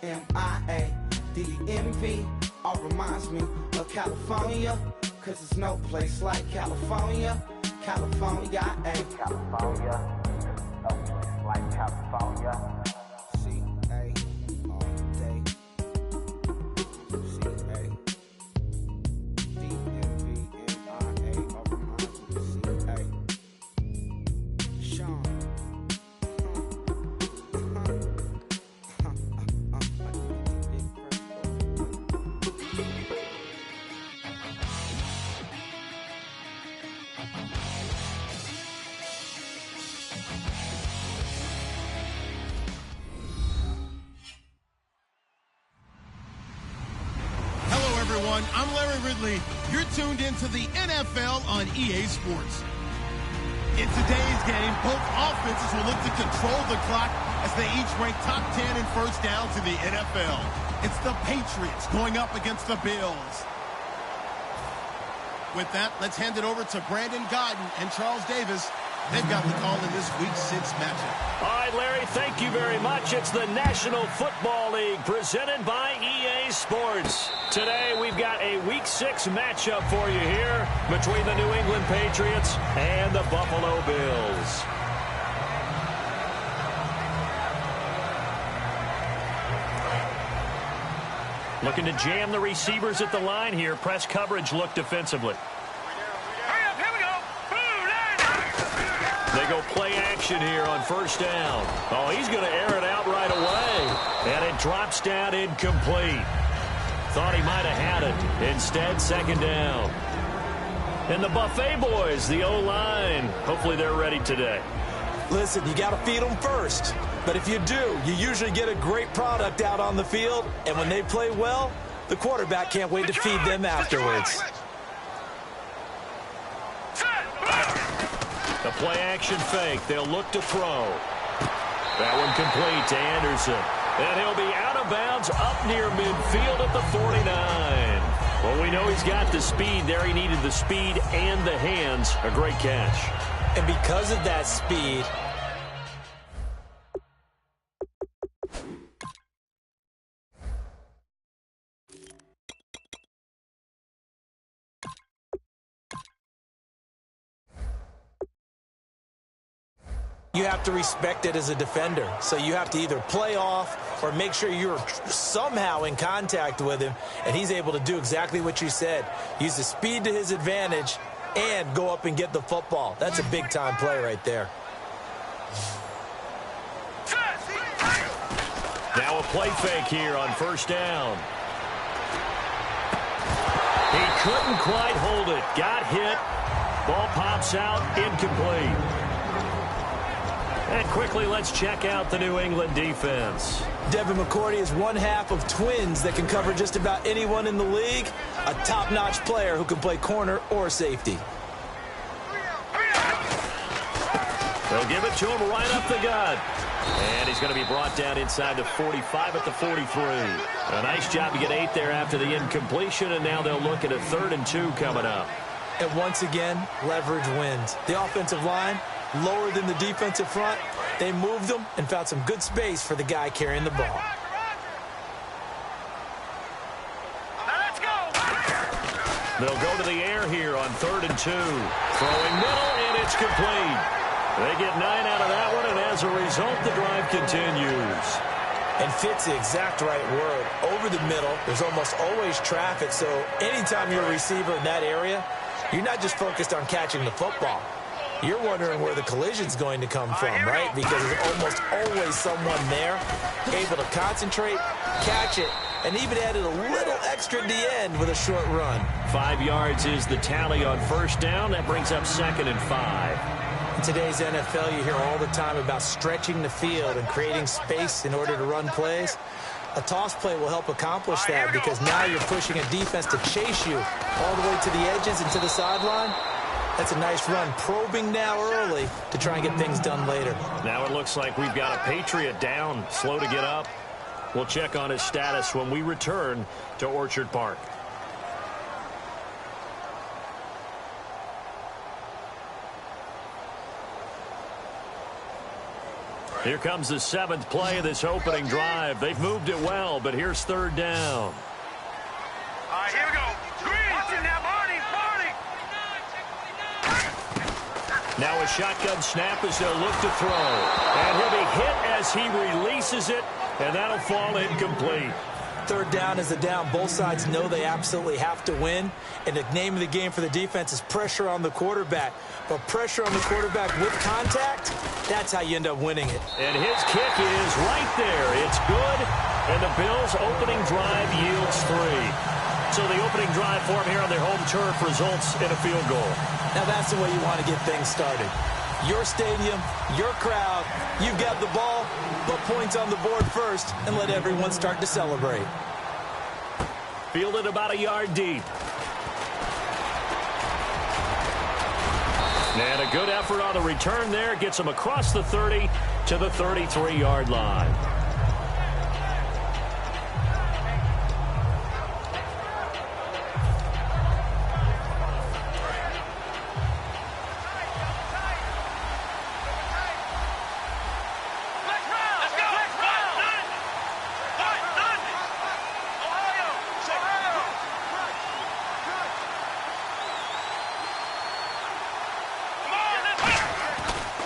M-I-A-D-E-M-V. All reminds me of California, cause there's no place like California. California, California, no place like California. C-A all day. C-A-D-M-V-M-I-A. All reminds me of C-A. Sean. I'm Larry Ridley. You're tuned into the NFL on EA Sports. In today's game, both offenses will look to control the clock as they each rank top 10 in first downs in the NFL. It's the Patriots going up against the Bills. With that, let's hand it over to Brandon Godden and Charles Davis. They've got the call in this Week 6 matchup. All right, Larry, thank you very much. It's the National Football League presented by EA Sports. Today, we've got a Week 6 matchup for you here between the New England Patriots and the Buffalo Bills. Looking to jam the receivers at the line here. Press coverage look defensively. They go play action here on first down. Oh, he's going to air it out right away. And it drops down incomplete. Thought he might have had it. Instead, second down. And the Buffet boys, the O-line, hopefully they're ready today. Listen, you got to feed them first. But if you do, you usually get a great product out on the field. And when they play well, the quarterback can't wait to feed them afterwards. The play-action fake. They'll look to throw. That one complete to Anderson. And he'll be out of bounds up near midfield at the 49. Well, we know he's got the speed there. He needed the speed and the hands. A great catch. And because of that speed, you have to respect it as a defender. So you have to either play off or make sure you're somehow in contact with him, and he's able to do exactly what you said. Use the speed to his advantage and go up and get the football. That's a big-time play right there. Now a play fake here on first down. He couldn't quite hold it. Got hit. Ball pops out. Incomplete. And quickly, let's check out the New England defense. Devin McCourty is one half of twins that can cover just about anyone in the league. A top-notch player who can play corner or safety. They'll give it to him right up the gut. And he's going to be brought down inside the 45 at the 43. A nice job to get 8 there after the incompletion, and now they'll look at a 3rd and 2 coming up. And once again, leverage wins. The offensive line lower than the defensive front. They moved them and found some good space for the guy carrying the ball. Let's go. They'll go to the air here on 3rd and 2. Throwing middle, and it's complete. They get 9 out of that one, and as a result, the drive continues. And fits the exact right word. Over the middle, there's almost always traffic, so anytime you're a receiver in that area, you're not just focused on catching the football. You're wondering where the collision's going to come from, right? Because there's almost always someone there able to concentrate, catch it, and even added a little extra at the end with a short run. 5 yards is the tally on first down. That brings up 2nd and 5. In today's NFL, you hear all the time about stretching the field and creating space in order to run plays. A toss play will help accomplish that because now you're pushing a defense to chase you all the way to the edges and to the sideline. That's a nice run, probing now early to try and get things done later. Now it looks like we've got a Patriot down, slow to get up. We'll check on his status when we return to Orchard Park. Here comes the 7th play of this opening drive. They've moved it well, but here's 3rd down. All right, here we go. Green, now, Barney. Now a shotgun snap as they'll look to throw. And he'll be hit as he releases it, and that'll fall incomplete. 3rd down is a down. Both sides know they absolutely have to win. And the name of the game for the defense is pressure on the quarterback. But pressure on the quarterback with contact, that's how you end up winning it. And his kick is right there. It's good. And the Bills' opening drive yields 3. So the opening drive for them here on their home turf results in a field goal. Now that's the way you want to get things started. Your stadium, your crowd, you've got the ball, put points on the board first and let everyone start to celebrate. Fielded about a yard deep. And a good effort on the return there. Gets him across the 30 to the 33-yard line.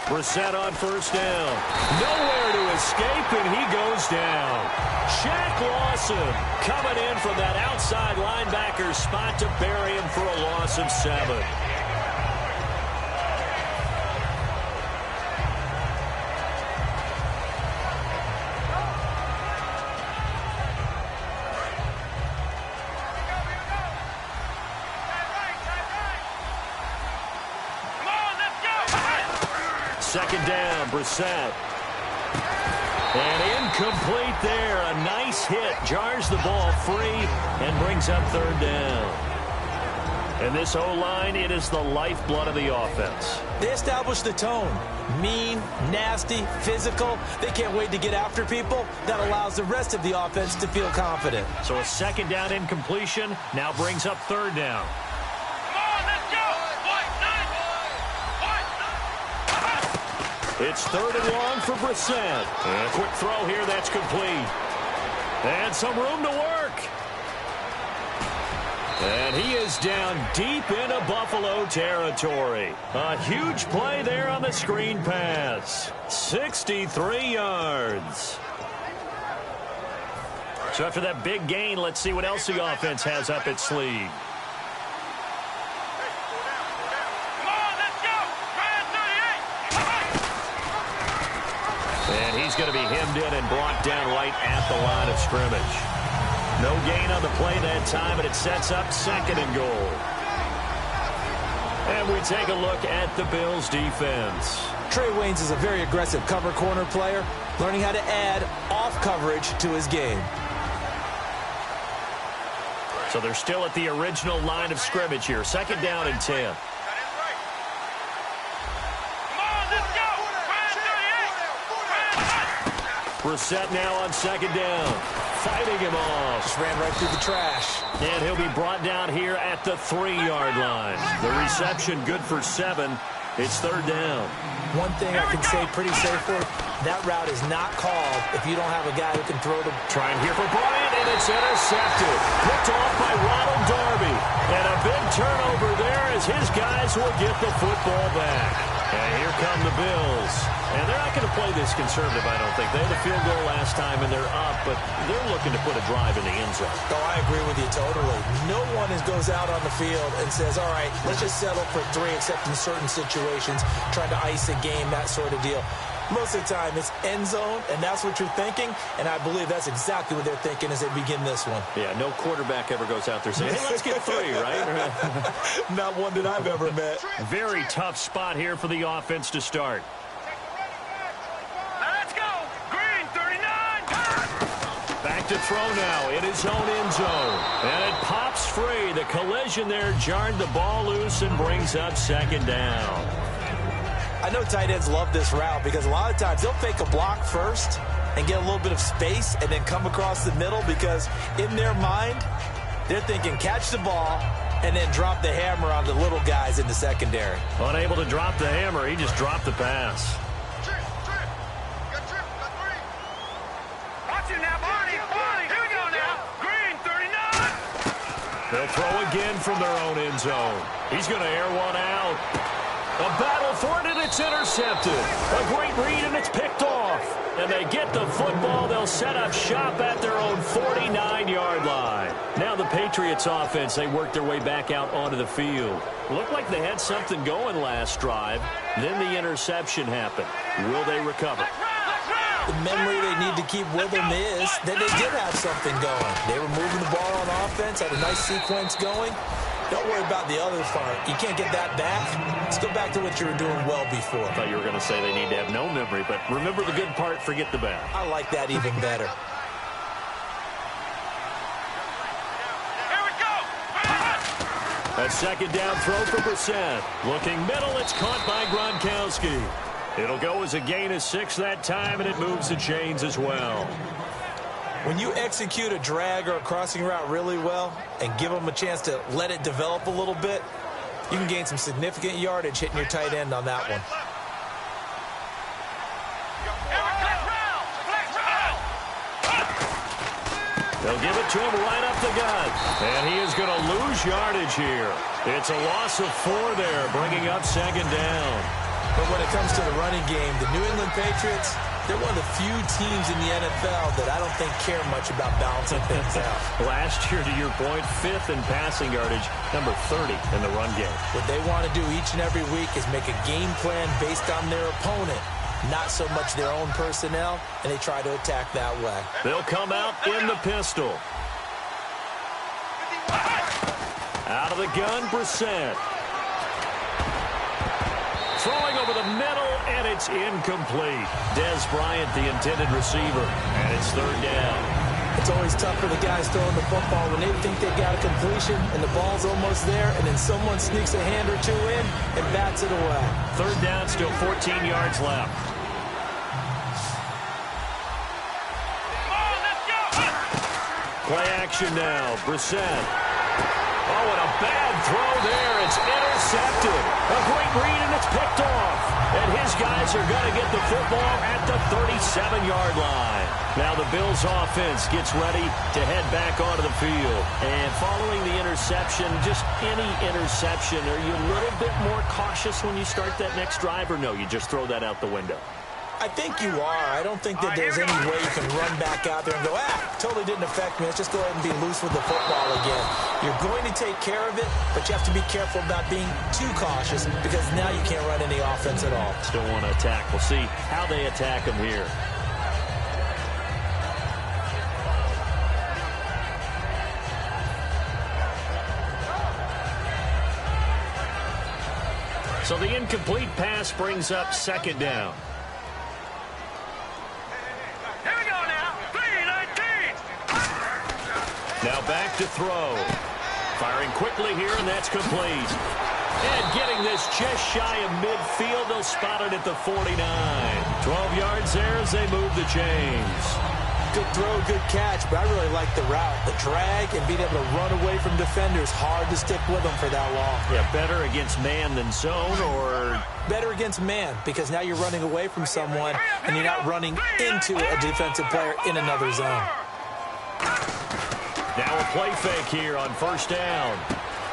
Brissett on 1st down. Nowhere to escape, and he goes down. Shaq Lawson coming in from that outside linebacker spot to bury him for a loss of 7. Second down, Brissett. And incomplete there. A nice hit. Jars the ball free and brings up 3rd down. And this O-line, it is the lifeblood of the offense. They establish the tone. Mean, nasty, physical. They can't wait to get after people. That allows the rest of the offense to feel confident. So a 2nd down incompletion now brings up 3rd down. It's 3rd and long for Brissett. And a quick throw here, that's complete. And some room to work. And he is down deep into Buffalo territory. A huge play there on the screen pass. 63 yards. So after that big gain, let's see what else the offense has up its sleeve. And he's going to be hemmed in and brought down right at the line of scrimmage. No gain on the play that time, and it sets up 2nd and goal. And we take a look at the Bills' defense. Trey Waynes is a very aggressive cover corner player, learning how to add off coverage to his game. So they're still at the original line of scrimmage here. 2nd down and 10. Brissett now on 2nd down. Fighting him off. Just ran right through the trash. And he'll be brought down here at the 3-yard line. The reception good for 7. It's 3rd down. One thing I can say pretty safely, that route is not called if you don't have a guy who can throw the... Trying here for Bryant, and it's intercepted. Picked off by Ronald Darby. And a big turnover there as his guys will get the football back. And here come the Bills. And they're not going to play this conservative, I don't think. They had a field goal last time, and they're up, but they're looking to put a drive in the end zone. Oh, I agree with you totally. No one goes out on the field and says, all right, let's just settle for 3, except in certain situations, trying to ice a game, that sort of deal. Most of the time, it's end zone, and that's what you're thinking, and I believe that's exactly what they're thinking as they begin this one. Yeah, no quarterback ever goes out there saying, hey, let's get 3, right? Not one that I've ever met. Very tough spot here for the offense to start. Let's go. Green, 39. Back to throw now in his own end zone. And it pops free. The collision there jarred the ball loose and brings up 2nd down. I know tight ends love this route because a lot of times they'll fake a block first and get a little bit of space and then come across the middle because in their mind, they're thinking catch the ball and then drop the hammer on the little guys in the secondary. Unable to drop the hammer, he just dropped the pass. They'll throw again from their own end zone. He's going to air one out. A battle for it, and it's intercepted. A great read, and it's picked off. And they get the football. They'll set up shop at their own 49-yard line. Now the Patriots offense, they work their way back out onto the field. Looked like they had something going last drive. Then the interception happened. Will they recover? The memory they need to keep with them is that they did have something going. They were moving the ball on offense, had a nice sequence going. Don't worry about the other part. You can't get that back. Let's go back to what you were doing well before. I thought you were going to say they need to have no memory, but remember the good part, forget the bad. I like that even better. Here we go. A second down throw for Brissett. Looking middle, it's caught by Gronkowski. It'll go as a gain of 6 that time, and it moves the chains as well. When you execute a drag or a crossing route really well and give them a chance to let it develop a little bit, you can gain some significant yardage hitting your tight end on that one. They'll give it to him right up the gut. And he is going to lose yardage here. It's a loss of 4 there, bringing up second down. But when it comes to the running game, the New England Patriots, they're one of the few teams in the NFL that I don't think care much about balancing things out. Last year, to your point, 5th in passing yardage, number 30 in the run game. What they want to do each and every week is make a game plan based on their opponent, not so much their own personnel, and they try to attack that way. They'll come out in the pistol. Out of the gun, Brissett. Throwing over the middle, and it's incomplete. Dez Bryant, the intended receiver, and it's third down. It's always tough for the guys throwing the football when they think they got a completion and the ball's almost there, and then someone sneaks a hand or two in and bats it away. Third down, still 14 yards left. Play action now. Brissett. Oh, and a bad throw there. It's intercepted. A great read, and it's picked off. And his guys are going to get the football at the 37-yard line. Now the Bills' offense gets ready to head back onto the field. And following the interception, just any interception, are you a little bit more cautious when you start that next drive, or no, you just throw that out the window? I think you are. I don't think that there's any way you can run back out there and go, totally didn't affect me. Let's just go ahead and be loose with the football again. You're going to take care of it, but you have to be careful about being too cautious because now you can't run any offense at all. Still want to attack. We'll see how they attack him here. So the incomplete pass brings up second down. Now back to throw. Firing quickly here, and that's complete. And getting this just shy of midfield, they'll spot it at the 49. 12 yards there as they move the chains. Good throw, good catch, but I really like the route. The drag and being able to run away from defenders, hard to stick with them for that long. Yeah, better against man than zone, or? Better against man, because now you're running away from someone, and you're not running into a defensive player in another zone. Now a play fake here on first down.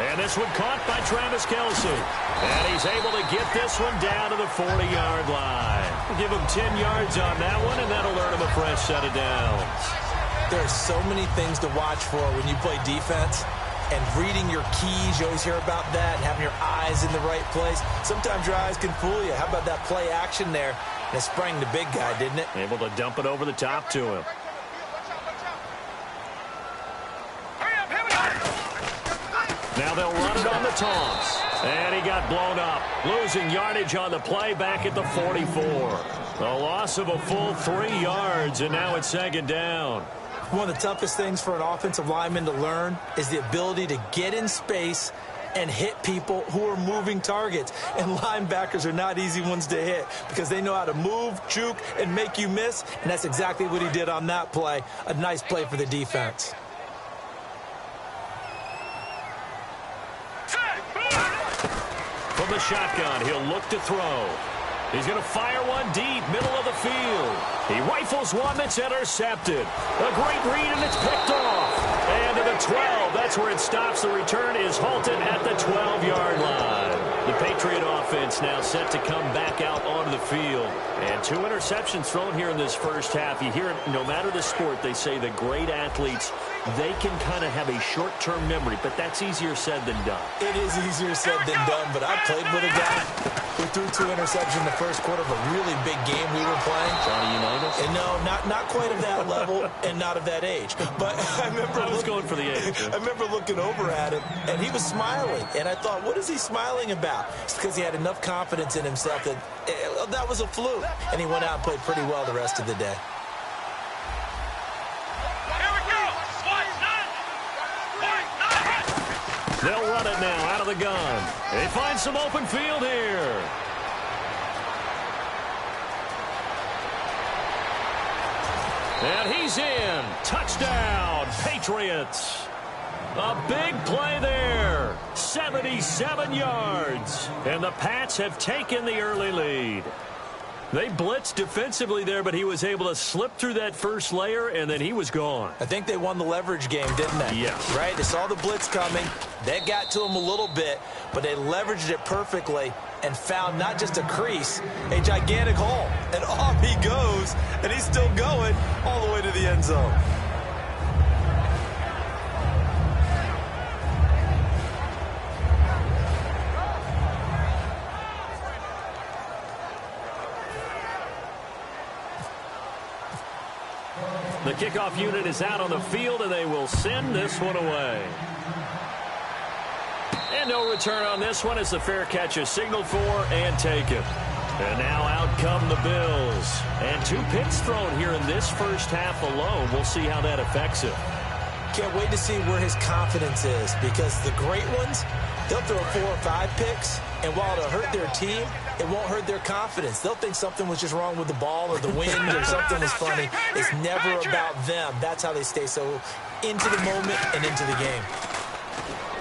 And this one caught by Travis Kelce. And he's able to get this one down to the 40-yard line. We'll give him 10 yards on that one, and that'll earn him a fresh set of downs. There are so many things to watch for when you play defense. And reading your keys, you always hear about that, and having your eyes in the right place. Sometimes your eyes can fool you. How about that play action there? And it sprang the big guy, didn't it? Able to dump it over the top to him. Now they'll run it on the toss. And he got blown up. Losing yardage on the play back at the 44. A loss of a full 3 yards, and now it's second down. One of the toughest things for an offensive lineman to learn is the ability to get in space and hit people who are moving targets. And linebackers are not easy ones to hit because they know how to move, juke, and make you miss. And that's exactly what he did on that play. A nice play for the defense. From the shotgun, he'll look to throw. He's going to fire one deep, middle of the field. He rifles one that's intercepted. A great read, and it's picked off. And to the 12, that's that's where it stops. The return is halted at the 12-yard line. The Patriot offense now set to come back out onto the field. And 2 interceptions thrown here in this first half. You hear it, no matter the sport, they say the great athletes, they can kind of have a short-term memory, but that's easier said than done. It is easier said than done, but I played with a guy who threw 2 interceptions in the first quarter of a really big game we were playing. Johnny Unitas? And no, not quite of that level and not of that age. But I was going for the age. I remember looking over at him, and he was smiling. And I thought, what is he smiling about? It's because he had enough confidence in himself that that was a fluke. And he went out and played pretty well the rest of the day. They'll run it now out of the gun. They find some open field here. And he's in. Touchdown, Patriots. A big play there. 77 yards. And the Pats have taken the early lead. They blitzed defensively there, but he was able to slip through that first layer, and then he was gone. I think they won the leverage game, didn't they? Yes. Right? They saw the blitz coming. That got to him a little bit, but they leveraged it perfectly and found not just a crease, a gigantic hole. And off he goes, and he's still going all the way to the end zone. The kickoff unit is out on the field, and they will send this one away. And no return on this one as the fair catch is signaled for and taken. And now out come the Bills. And 2 picks thrown here in this first half alone. We'll see how that affects him. Can't wait to see where his confidence is, because the great ones, they'll throw 4 or 5 picks, and while it'll hurt their team, it won't hurt their confidence. They'll think something was just wrong with the ball or the wind or something was funny. It's never about them. That's how they stay so into the moment and into the game.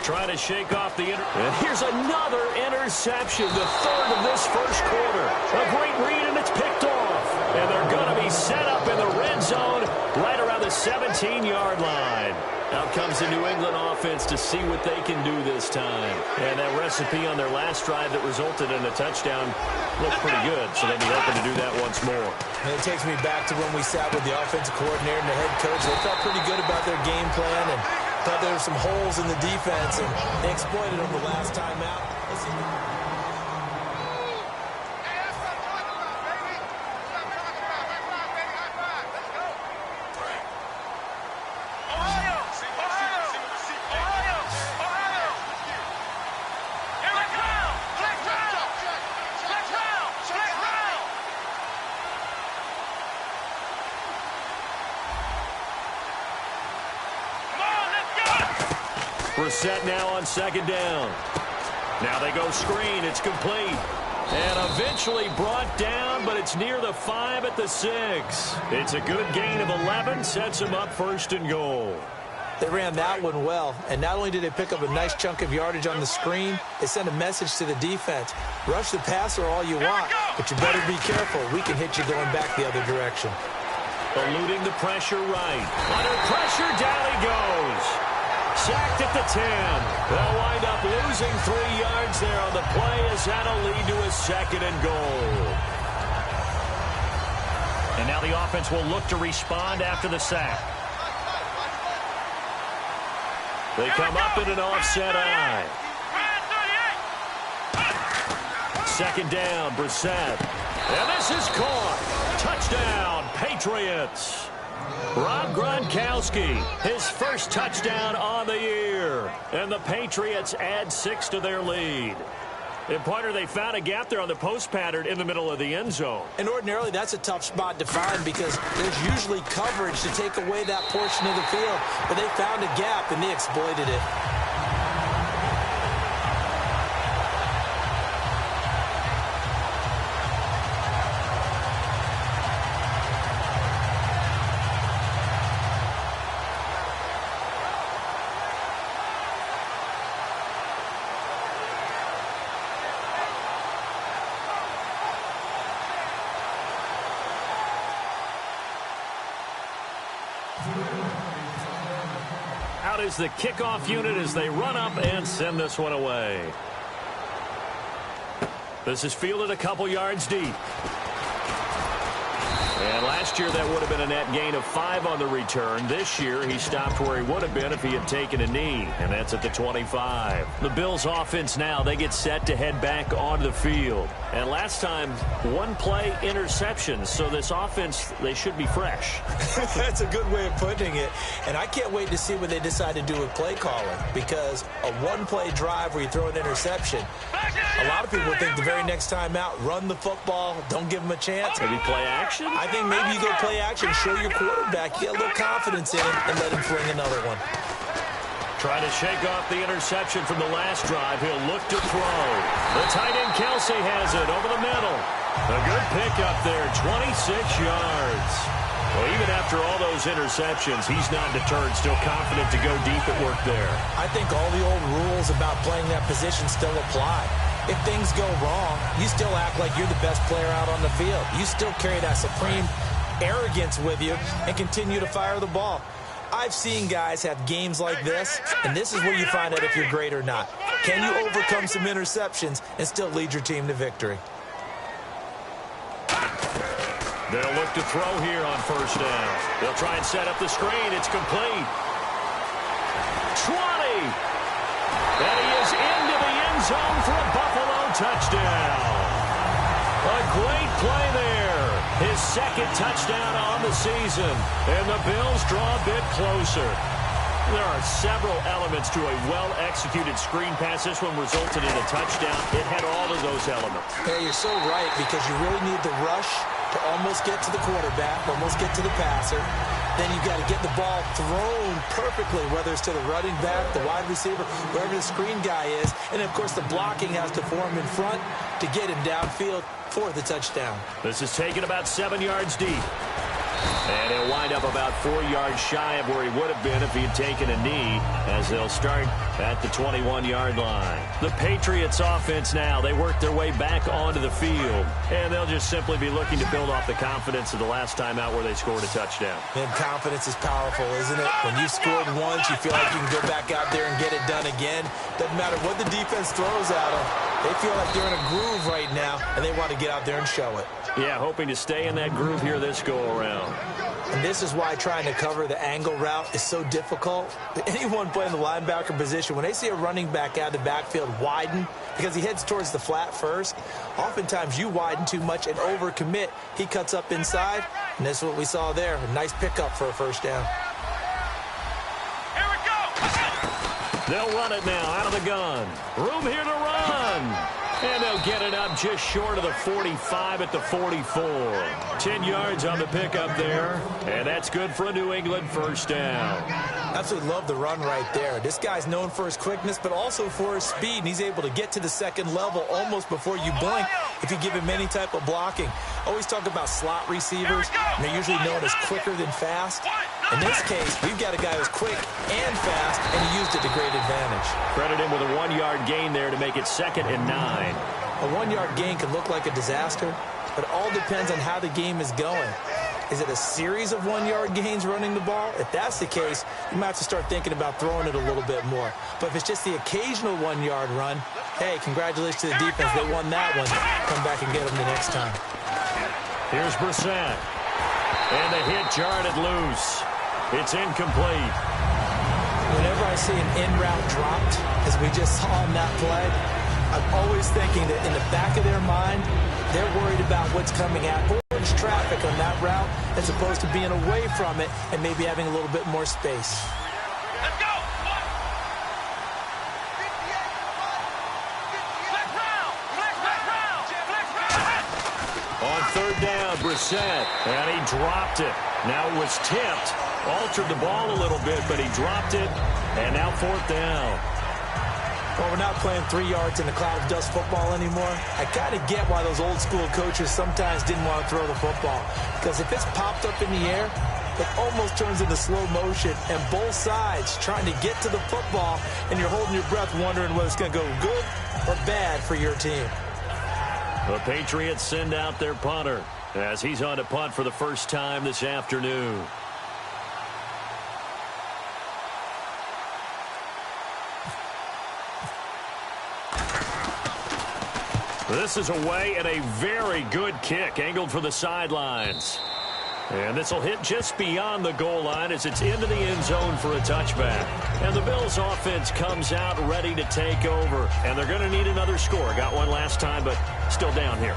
Trying to shake off the and here's another interception, the 3rd of this first quarter. A great read, and it's picked off. And they're going to be set up in the red zone right around the 17-yard line. Out comes the New England offense to see what they can do this time. And that recipe on their last drive that resulted in a touchdown looked pretty good, so they'll be hoping to do that once more. And it takes me back to when we sat with the offensive coordinator and the head coach. They felt pretty good about their game plan and thought there were some holes in the defense, and they exploited them the last time out. Set now on 2nd down. Now they go screen. It's complete. And eventually brought down, but it's near the 5 at the 6. It's a good gain of 11. Sets them up 1st and goal. They ran that one well, and not only did they pick up a nice chunk of yardage on the screen, they sent a message to the defense. Rush the passer all you want, but you better be careful. We can hit you going back the other direction. Eluding the pressure right. Under pressure, down he goes. Sacked at the 10. They'll wind up losing 3 yards there on the play as that'll lead to a 2nd and goal. And now the offense will look to respond after the sack. They come up in an offset eye. 2nd down, Brissett. And this is caught. Touchdown, Patriots. Rob Gronkowski, his first touchdown on the year. And the Patriots add 6 to their lead. And, partner, they found a gap there on the post pattern in the middle of the end zone. And ordinarily, that's a tough spot to find because there's usually coverage to take away that portion of the field. But they found a gap, and they exploited it. Out is the kickoff unit as they run up and send this one away. This is fielded a couple yards deep. And last year that would have been a net gain of 5 on the return. This year he stopped where he would have been if he had taken a knee, and that's at the 25. The Bills offense now, they get set to head back onto the field. And last time, one-play interceptions, so this offense, they should be fresh. That's a good way of putting it. And I can't wait to see what they decide to do with play calling, because a one-play drive where you throw an interception, a lot of people think the very next time out, run the football, don't give them a chance. Maybe play action? I think maybe you go play action, show your quarterback, get a little confidence in him, and let him fling another one. Trying to shake off the interception from the last drive. He'll look to throw. The tight end Kelsey has it over the middle. A good pickup there, 26 yards. Well, even after all those interceptions, he's not deterred, still confident to go deep at work there. I think all the old rules about playing that position still apply. If things go wrong, you still act like you're the best player out on the field. You still carry that supreme arrogance with you and continue to fire the ball. I've seen guys have games like this, and this is where you find out if you're great or not. Can you overcome some interceptions and still lead your team to victory? They'll look to throw here on first down. They'll try and set up the screen. It's complete. 20. And he is into the end zone for a Buffalo touchdown. A great play there. His second touchdown on the season. And the Bills draw a bit closer. There are several elements to a well-executed screen pass. This one resulted in a touchdown. It had all of those elements. Hey, you're so right, because you really need the rush to almost get to the quarterback, almost get to the passer. Then you've got to get the ball thrown perfectly, whether it's to the running back, the wide receiver, wherever the screen guy is. And, of course, the blocking has to form in front to get him downfield for the touchdown. This is taken about 7 yards deep. And he'll wind up about 4 yards shy of where he would have been if he had taken a knee, as they'll start at the 21-yard line. The Patriots offense now, they work their way back onto the field, and they'll just simply be looking to build off the confidence of the last time out where they scored a touchdown. And confidence is powerful, isn't it? When you've scored once, you feel like you can go back out there and get it done again. Doesn't matter what the defense throws at them. They feel like they're in a groove right now, and they want to get out there and show it. Yeah, hoping to stay in that groove here this go-around. And this is why trying to cover the angle route is so difficult. Anyone playing the linebacker position, when they see a running back out of the backfield widen, because he heads towards the flat first, oftentimes you widen too much and overcommit. He cuts up inside, and this is what we saw there. A nice pickup for a first down. Here we go. They'll run it now out of the gun. Room here to run. And they'll get it up just short of the 45 at the 44. 10 yards on the pickup there. And that's good for a New England first down. Absolutely love the run right there. This guy's known for his quickness, but also for his speed. And he's able to get to the second level almost before you blink if you give him any type of blocking. Always talk about slot receivers, and they're usually known as quicker than fast. In this case, we've got a guy who's quick and fast, and he used it to great advantage. Credit him with a 1-yard gain there to make it 2nd and 9. A 1-yard gain can look like a disaster, but it all depends on how the game is going. Is it a series of 1-yard gains running the ball? If that's the case, you might have to start thinking about throwing it a little bit more. But if it's just the occasional 1-yard run, hey, congratulations to the defense. They won that one. Come back and get them the next time. Here's Brissett. And the hit jarred it loose. It's incomplete. Whenever I see an in-route dropped, as we just saw on that play, I'm always thinking that in the back of their mind, they're worried about what's coming at orange traffic on that route as opposed to being away from it and maybe having a little bit more space. Let's go. Flex round. Flex round. On 3rd down, Brissett. And he dropped it. Now it was tipped. Altered the ball a little bit, but he dropped it. And now 4th down. Well, we're not playing 3 yards in a cloud of dust football anymore. I kind of get why those old school coaches sometimes didn't want to throw the football. Because if it's popped up in the air, it almost turns into slow motion. And both sides trying to get to the football, and you're holding your breath wondering whether it's going to go good or bad for your team. The Patriots send out their punter as he's on to punt for the first time this afternoon. This is away and a very good kick angled for the sidelines. And this will hit just beyond the goal line as it's into the end zone for a touchback. And the Bills offense comes out ready to take over. And they're going to need another score. Got one last time, but still down here.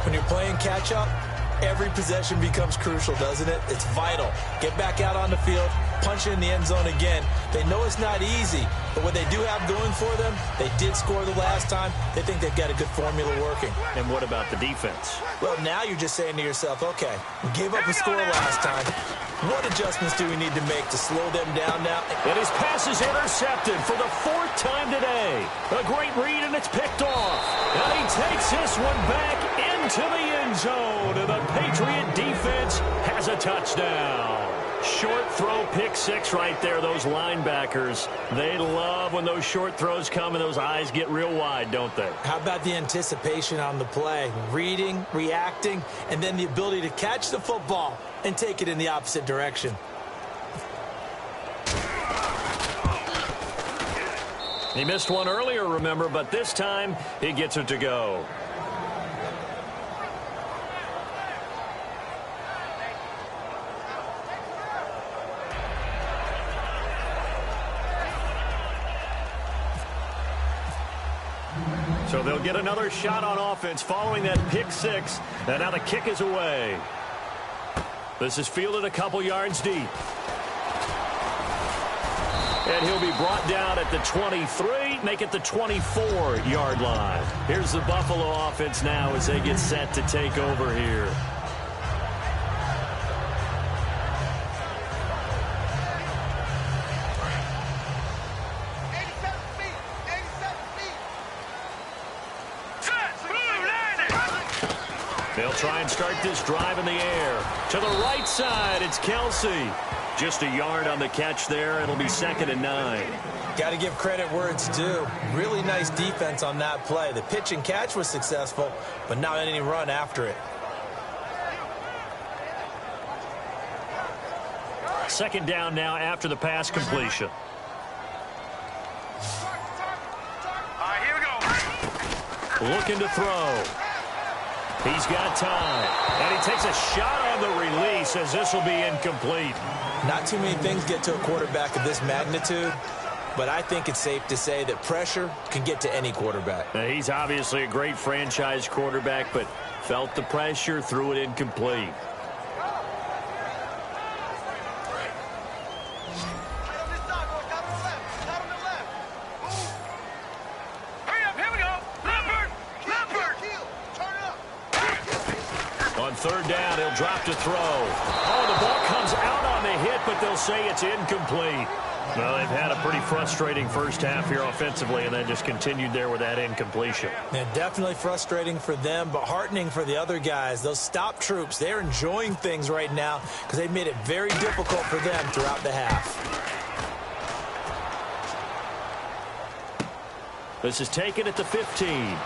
When you're playing catch-up, every possession becomes crucial, doesn't it? It's vital. Get back out on the field, punch it in the end zone again. They know it's not easy, but what they do have going for them, they did score the last time. They think they've got a good formula working. And what about the defense? Well, now you're just saying to yourself, okay, we gave up a score last time. What adjustments do we need to make to slow them down now? And his pass is intercepted for the 4th time today. A great read, and it's picked off. And he takes this one back into the end zone. And the Patriot defense has a touchdown. Short throw, pick six right there. Those linebackers, they love when those short throws come and those eyes get real wide, don't they? How about the anticipation on the play? Reading, reacting, and then the ability to catch the football and take it in the opposite direction. He missed one earlier, remember, but this time he gets it to go. So they'll get another shot on offense following that pick six. And now the kick is away. This is fielded a couple yards deep. And he'll be brought down at the 23, make it the 24-yard line. Here's the Buffalo offense now as they get set to take over here. They'll try and start this drive in the air. To the right side, it's Kelsey. Just a yard on the catch there. It'll be 2nd and 9. Got to give credit where it's due. Really nice defense on that play. The pitch and catch was successful, but not any run after it. 2nd down now after the pass completion. Here we go. Looking to throw. He's got time. And he takes a shot on the release as this will be incomplete. Not too many things get to a quarterback of this magnitude, but I think it's safe to say that pressure can get to any quarterback. Now, he's obviously a great franchise quarterback, but felt the pressure, threw it incomplete. On 3rd down, he'll drop to throw. Oh, the ball comes out on the hit, but they'll say it's incomplete. Well, they've had a pretty frustrating first half here offensively, and then just continued there with that incompletion. Yeah, definitely frustrating for them, but heartening for the other guys. Those stop troops, they're enjoying things right now because they've made it very difficult for them throughout the half. This is taken at the 15.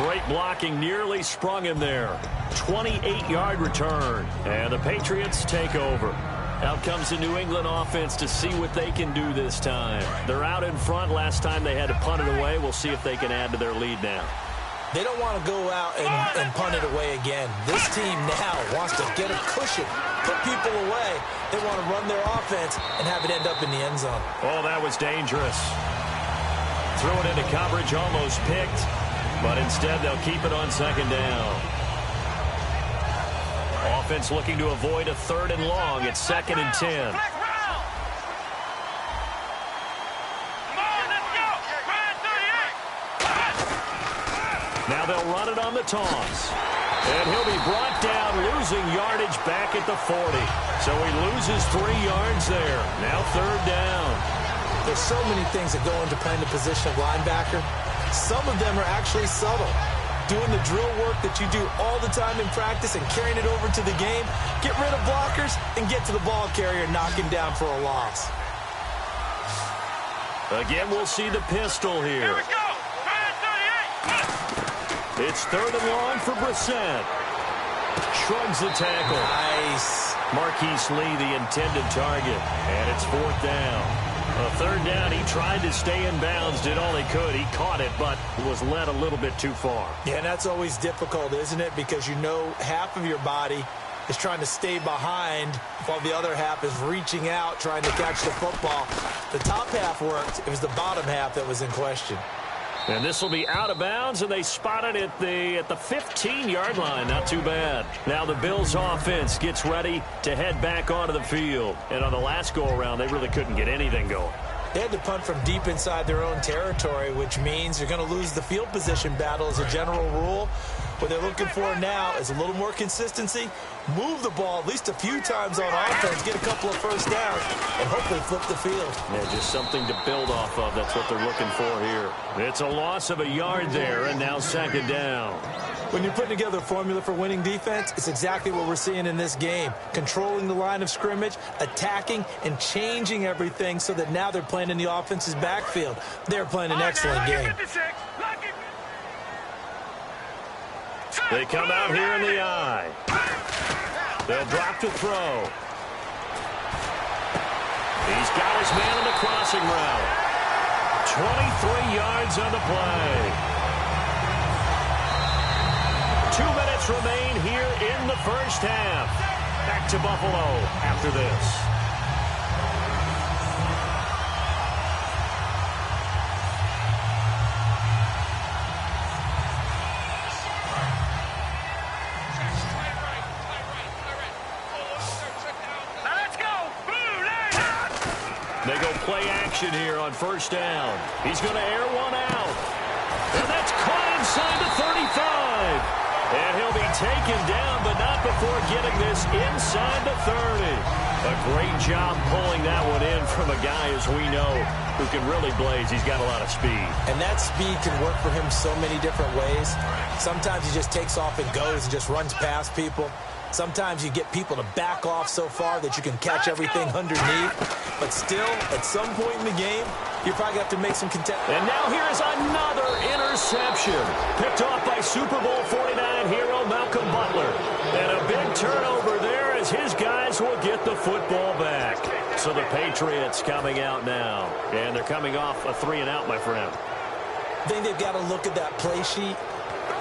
Great blocking, nearly sprung him there. 28-yard return, and the Patriots take over. Out comes the New England offense to see what they can do this time. They're out in front. Last time they had to punt it away. We'll see if they can add to their lead now. They don't want to go out and punt it away again. This team now wants to get a cushion, put people away. They want to run their offense and have it end up in the end zone. Oh, that was dangerous. Threw it into coverage, almost picked. But instead, they'll keep it on 2nd down. Offense looking to avoid a 3rd and long. It's 2nd and 10. Now they'll run it on the toss. And he'll be brought down, losing yardage back at the 40. So he loses 3 yards there. Now 3rd down. There's so many things that go into playing the position of linebacker. Some of them are actually subtle. Doing the drill work that you do all the time in practice and carrying it over to the game. Get rid of blockers and get to the ball carrier and knock him down for a loss. Again, we'll see the pistol here. Here we go. It's 3rd and long for Brissett. Shrugs the tackle. Nice. Marquise Lee, the intended target. And it's 4th down. A third down, he tried to stay in bounds, did all he could. He caught it, but was led a little bit too far. Yeah, and that's always difficult, isn't it? Because you know half of your body is trying to stay behind while the other half is reaching out, trying to catch the football. The top half worked. It was the bottom half that was in question. And this will be out of bounds, and they spot it at the 15-yard line. Not too bad. Now the Bills offense gets ready to head back onto the field. And on the last go-around, they really couldn't get anything going. They had to punt from deep inside their own territory, which means you're going to lose the field position battle as a general rule. What they're looking for now is a little more consistency, move the ball at least a few times on offense, get a couple of first downs, and hopefully flip the field. Yeah, just something to build off of. That's what they're looking for here. It's a loss of a yard there, and now second down. When you're putting together a formula for winning defense, it's exactly what we're seeing in this game. Controlling the line of scrimmage, attacking, and changing everything so that now they're playing in the offense's backfield. They're playing an excellent game. They come out here in the eye. They'll drop to throw. He's got his man on the crossing route. 23 yards on the play. 2 minutes remain here in the first half. Back to Buffalo after this. They go play action here on first down. He's going to air one out. And that's caught inside the 35. And he'll be taken down, but not before getting this inside the 30. A great job pulling that one in from a guy, as we know, who can really blaze. He's got a lot of speed. And that speed can work for him so many different ways. Sometimes he just takes off and goes and just runs past people. Sometimes you get people to back off so far that you can catch everything underneath. But still, at some point in the game, you probably have to make some contact. And now here's another interception. Picked off by Super Bowl 49 hero Malcolm Butler. And a big turnover there as his guys will get the football back. So the Patriots coming out now. And they're coming off a 3-and-out, my friend. I think they've got to look at that play sheet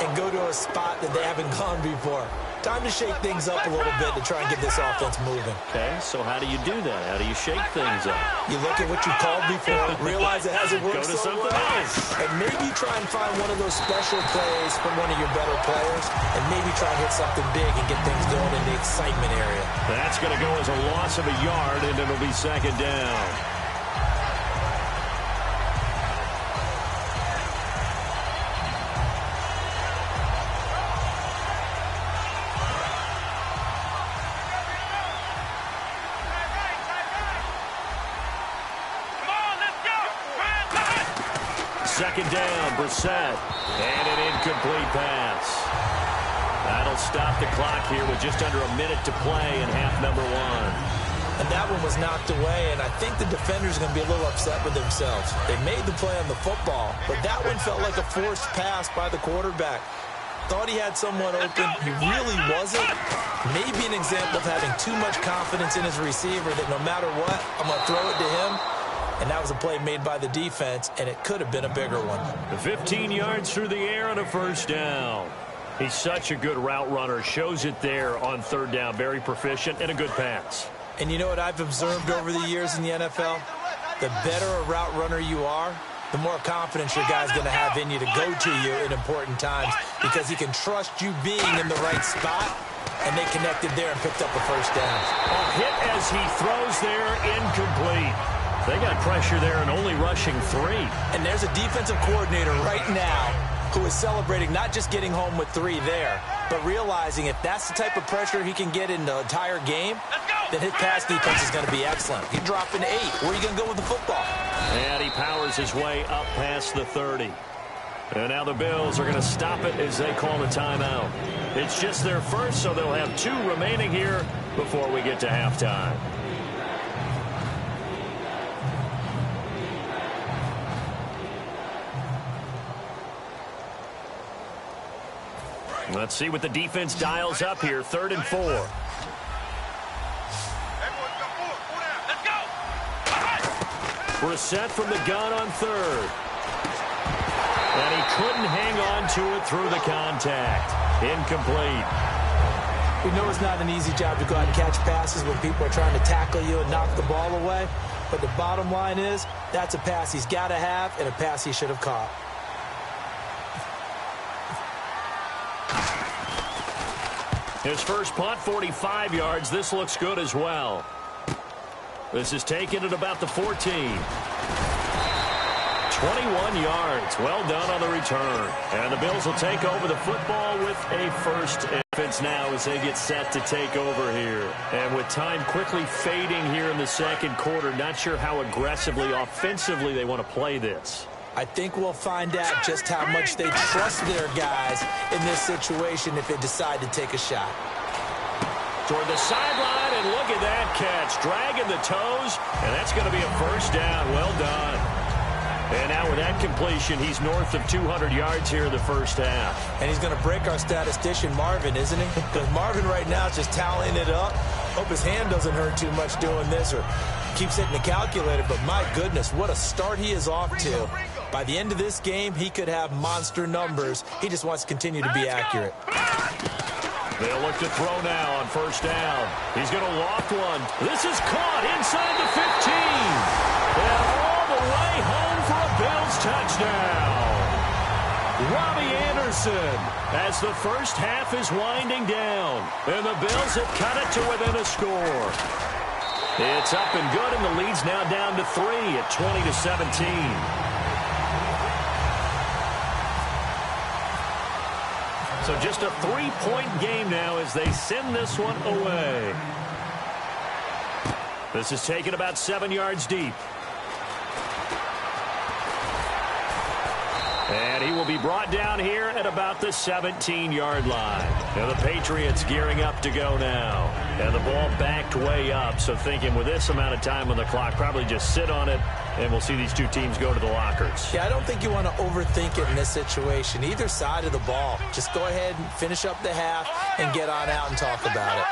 and go to a spot that they haven't gone before. Time to shake things up a little bit to try and get this offense moving. Okay, so how do you do that? How do you shake things up? You look at what you called before, realize it hasn't worked Go to something else. And maybe try and find one of those special plays from one of your better players, and maybe try and hit something big and get things going in the excitement area. That's going to go as a loss of a yard, and it'll be second down. Second down, Brissett, and an incomplete pass. That'll stop the clock here with just under a minute to play in half number one. And that one was knocked away, and I think the defenders are going to be a little upset with themselves. They made the play on the football, but that one felt like a forced pass by the quarterback. Thought he had someone open. He really wasn't. Maybe an example of having too much confidence in his receiver that no matter what, I'm going to throw it to him. And that was a play made by the defense, and it could have been a bigger one. 15 yards through the air and a first down. He's such a good route runner. Shows it there on third down. Very proficient and a good pass. And you know what I've observed over the years in the NFL? The better a route runner you are, the more confidence your guy's going to have in you to go to you in important times because he can trust you being in the right spot, and they connected there and picked up a first down. A hit as he throws there, incomplete. They got pressure there and only rushing 3. And there's a defensive coordinator right now who is celebrating not just getting home with 3 there, but realizing if that's the type of pressure he can get in the entire game, then his pass defense is going to be excellent. He's dropping 8. Where are you going to go with the football? And he powers his way up past the 30. And now the Bills are going to stop it as they call the timeout. It's just their first, so they'll have 2 remaining here before we get to halftime. Let's see what the defense dials up here. 3rd and 4. Brissett from the gun on third. And he couldn't hang on to it through the contact. Incomplete. We know it's not an easy job to go out and catch passes when people are trying to tackle you and knock the ball away. But the bottom line is, that's a pass he's got to have and a pass he should have caught. His first punt, 45 yards. This looks good as well. This is taken at about the 14. 21 yards. Well done on the return. And the Bills will take over the football with a first offense now as they get set to take over here. And with time quickly fading here in the second quarter, not sure how aggressively, offensively they want to play this. I think we'll find out just how much they trust their guys in this situation if they decide to take a shot. Toward the sideline, and look at that catch. Dragging the toes, and that's going to be a first down. Well done. And now with that completion, he's north of 200 yards here in the first half. And he's going to break our statistician, Marvin, isn't he? Because Marvin right now is just tallying it up. Hope his hand doesn't hurt too much doing this or keeps hitting the calculator. But my goodness, what a start he is off to. By the end of this game, he could have monster numbers. He just wants to continue to be accurate. They'll look to throw now on first down. He's going to loft one. This is caught inside the 15. And all the way home for a Bills touchdown. Robbie Anderson as the first half is winding down. And the Bills have cut it to within a score. It's up and good, and the lead's now down to 3 at 20-17. So just a 3-point game now as they send this one away. This is taken about 7 yards deep. And he will be brought down here at about the 17-yard line. Now the Patriots gearing up to go now. And the ball backed way up, so thinking with this amount of time on the clock, probably just sit on it, and we'll see these two teams go to the lockers. Yeah, I don't think you want to overthink it in this situation. Either side of the ball. Just go ahead and finish up the half and get on out and talk about it.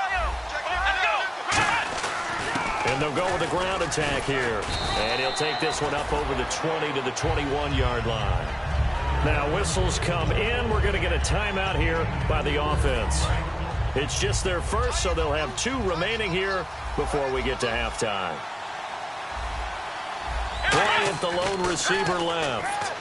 And they'll go with a ground attack here. And he'll take this one up over the 20 to the 21-yard line. Now whistles come in. We're going to get a timeout here by the offense. It's just their first, so they'll have 2 remaining here before we get to halftime. Bryant, the lone receiver, left.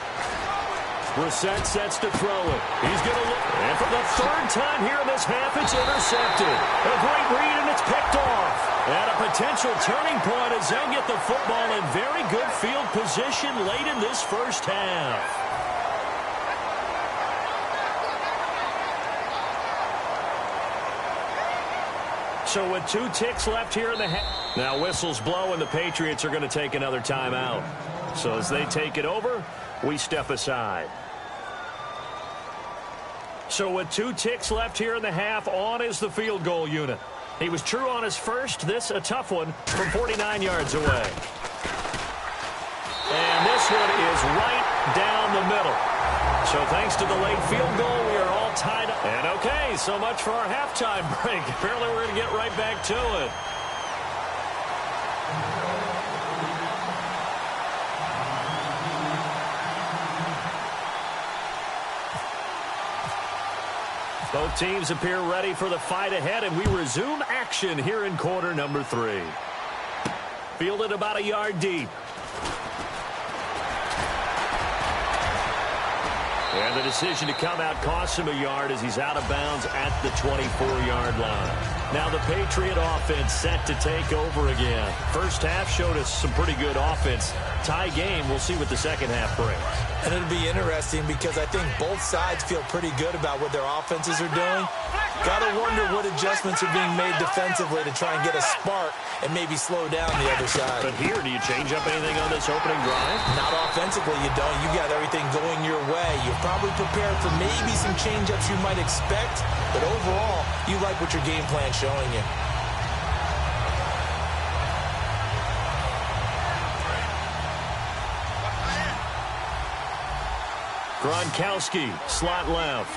Brissett sets to throw it. He's going to look. And for the third time here in this half, it's intercepted. A great read, and it's picked off. And a potential turning point as they'll get the football in very good field position late in this first half. So with 2 ticks left here in the half. Now whistles blow, and the Patriots are going to take another timeout. So as they take it over, we step aside. So with 2 ticks left here in the half, on is the field goal unit. He was true on his first. This a tough one from 49 yards away. And this one is right down the middle. So thanks to the late field goal, we are all tied up. And okay, so much for our halftime break. Apparently we're going to get right back to it. Both teams appear ready for the fight ahead, and we resume action here in quarter number 3. Fielded about a yard deep. And the decision to come out costs him a yard as he's out of bounds at the 24-yard line. Now the Patriot offense set to take over again. First half showed us some pretty good offense. Tie game, we'll see what the second half brings. And it'll be interesting because I think both sides feel pretty good about what their offenses are doing. Got to wonder what adjustments are being made defensively to try and get a spark and maybe slow down the other side. But here, do you change up anything on this opening drive? Not offensively, you don't. You got everything going your way. You're probably prepared for maybe some change-ups you might expect, but overall, you like what your game plan's showing you. Gronkowski, slot left.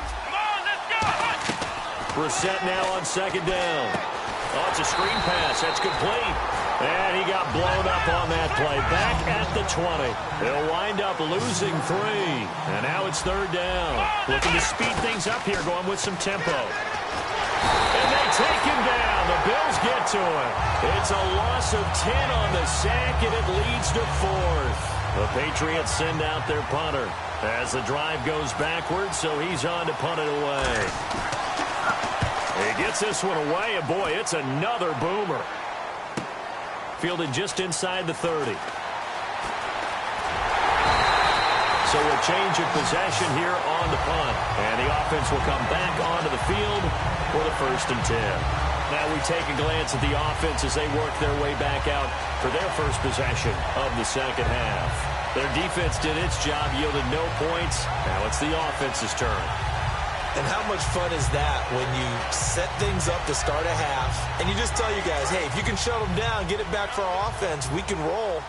Brissett now on second down. Oh, it's a screen pass. That's complete. And he got blown up on that play. Back at the 20. They'll wind up losing 3. And now it's 3rd down. Looking to speed things up here, going with some tempo. And they take him down. The Bills get to him. It's a loss of 10 on the sack, and it leads to 4th. The Patriots send out their punter as the drive goes backwards, so he's on to punt it away. He gets this one away, and boy, it's another boomer. Fielded just inside the 30. So a change of possession here on the punt. And the offense will come back onto the field for the 1st and 10. Now we take a glance at the offense as they work their way back out for their first possession of the second half. Their defense did its job, yielded no points. Now it's the offense's turn. And how much fun is that when you set things up to start a half and you just tell you guys, hey, if you can shut them down, get it back for our offense, we can roll.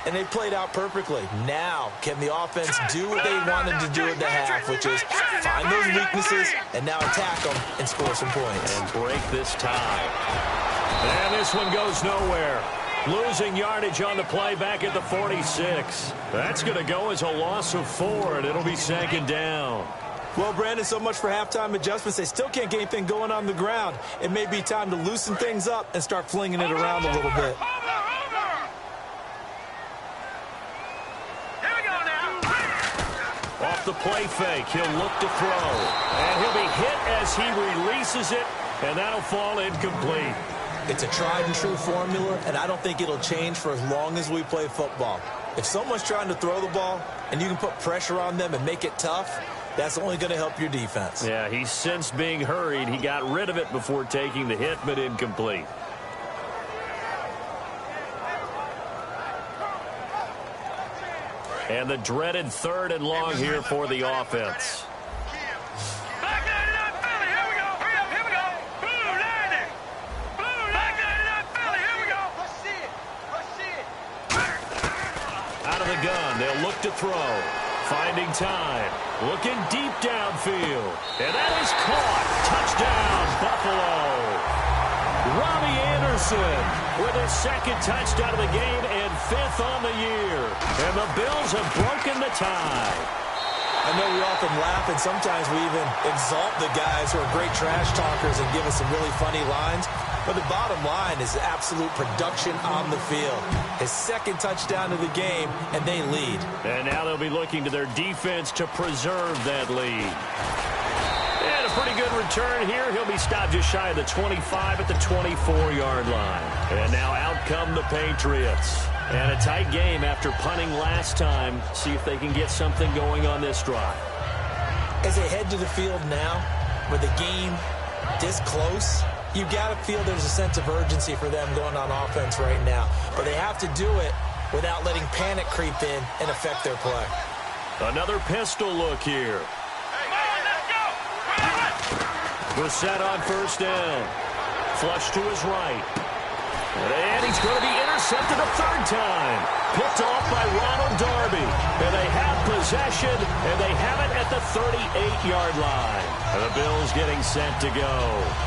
And they played out perfectly. Now, can the offense do what they wanted to do at the half, which is find those weaknesses and now attack them and score some points. And break this tie. And this one goes nowhere. Losing yardage on the play back at the 46. That's going to go as a loss of 4, and it'll be 2nd down. Well, Brandon, so much for halftime adjustments. They still can't get anything going on the ground. It may be time to loosen things up and start flinging it around a little bit. Off the play fake, he'll look to throw. And he'll be hit as he releases it, and that'll fall incomplete. It's a tried-and-true formula, and I don't think it'll change for as long as we play football. If someone's trying to throw the ball and you can put pressure on them and make it tough, that's only going to help your defense. Yeah, he sensed being hurried. He got rid of it before taking the hit, but incomplete. And the dreaded 3rd and long here for the offense. Out of the gun, they'll look to throw. Finding time. Looking deep downfield. And that is caught. Touchdown, Buffalo. Robbie Anderson with his 2nd touchdown of the game and 5th on the year. And the Bills have broken the tie. I know we often laugh and sometimes we even exalt the guys who are great trash talkers and give us some really funny lines. But the bottom line is absolute production on the field. His 2nd touchdown of the game, and they lead. And now they'll be looking to their defense to preserve that lead. And a pretty good return here. He'll be stopped just shy of the 25 at the 24-yard line. And now out come the Patriots. And a tight game after punting last time. See if they can get something going on this drive. As they head to the field now, with the game this close, you've got to feel there's a sense of urgency for them going on offense right now. But they have to do it without letting panic creep in and affect their play. Another pistol look here. We're set on 1st down. Flush to his right. And he's going to be intercepted a 3rd time. Picked off by Ronald Darby. And they have possession, and they have it at the 38-yard line. And the Bills getting set to go.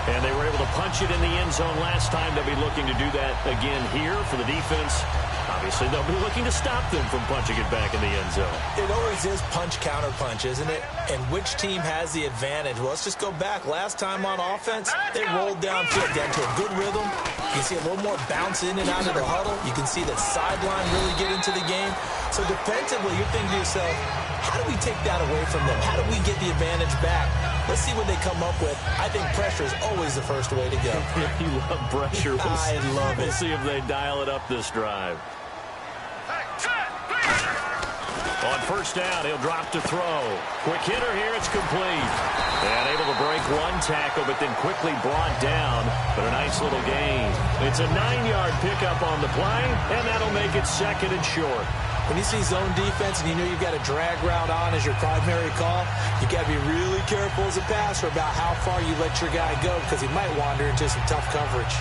And they were able to punch it in the end zone last time. They'll be looking to do that again here for the defense. Obviously, they'll be looking to stop them from punching it back in the end zone. It always is punch-counter-punch, isn't it? And which team has the advantage? Well, let's just go back. Last time on offense, they rolled downfield, got into a good rhythm. You can see a little more bounce in and out of the huddle. You can see the sideline really get into the game. So defensively, you're thinking to yourself, how do we take that away from them? How do we get the advantage back? Let's see what they come up with. I think pressure is always the first way to go. You love pressure. I love it. We'll see if they dial it up this drive. On 1st down, he'll drop to throw. Quick hitter here, it's complete. And able to break one tackle, but then quickly brought down. But a nice little gain. It's a 9-yard pickup on the play, and that'll make it 2nd and short. When you see zone defense and you know you've got a drag route on as your primary call, you've got to be really careful as a passer about how far you let your guy go because he might wander into some tough coverage.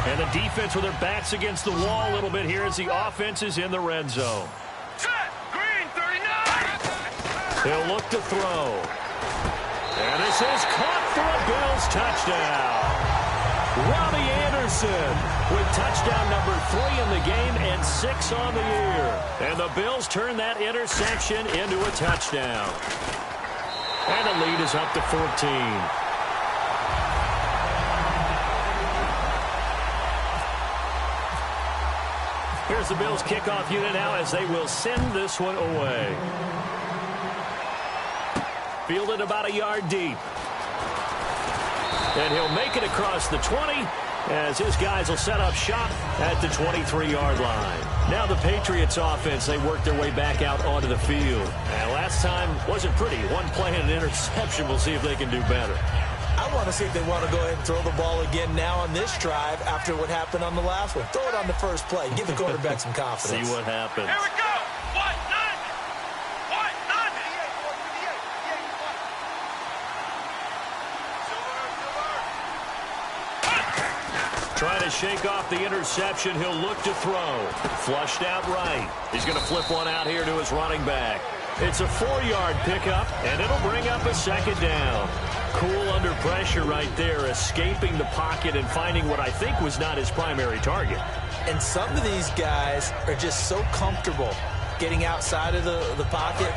And the defense with their backs against the wall a little bit here as the offense is in the red zone. They'll look to throw. And this is caught for a Bills touchdown. Robbie Anderson with touchdown number 3 in the game and 6 on the year. And the Bills turn that interception into a touchdown. And the lead is up to 14. Here's the Bills kickoff unit now as they will send this one away. Fielded about a yard deep. And he'll make it across the 20 as his guys will set up shop at the 23-yard line. Now the Patriots offense, they work their way back out onto the field. And last time wasn't pretty. One play and an interception. We'll see if they can do better. I want to see if they want to go ahead and throw the ball again now on this drive after what happened on the last one. Throw it on the first play. Give the quarterback some confidence. See what happens. Here we go. What? None. What? None. Trying to shake off the interception. He'll look to throw. Flushed out right. He's going to flip one out here to his running back. It's a 4-yard pickup, and it'll bring up a second down. Cool under pressure right there, escaping the pocket and finding what I think was not his primary target. And some of these guys are just so comfortable getting outside of the pocket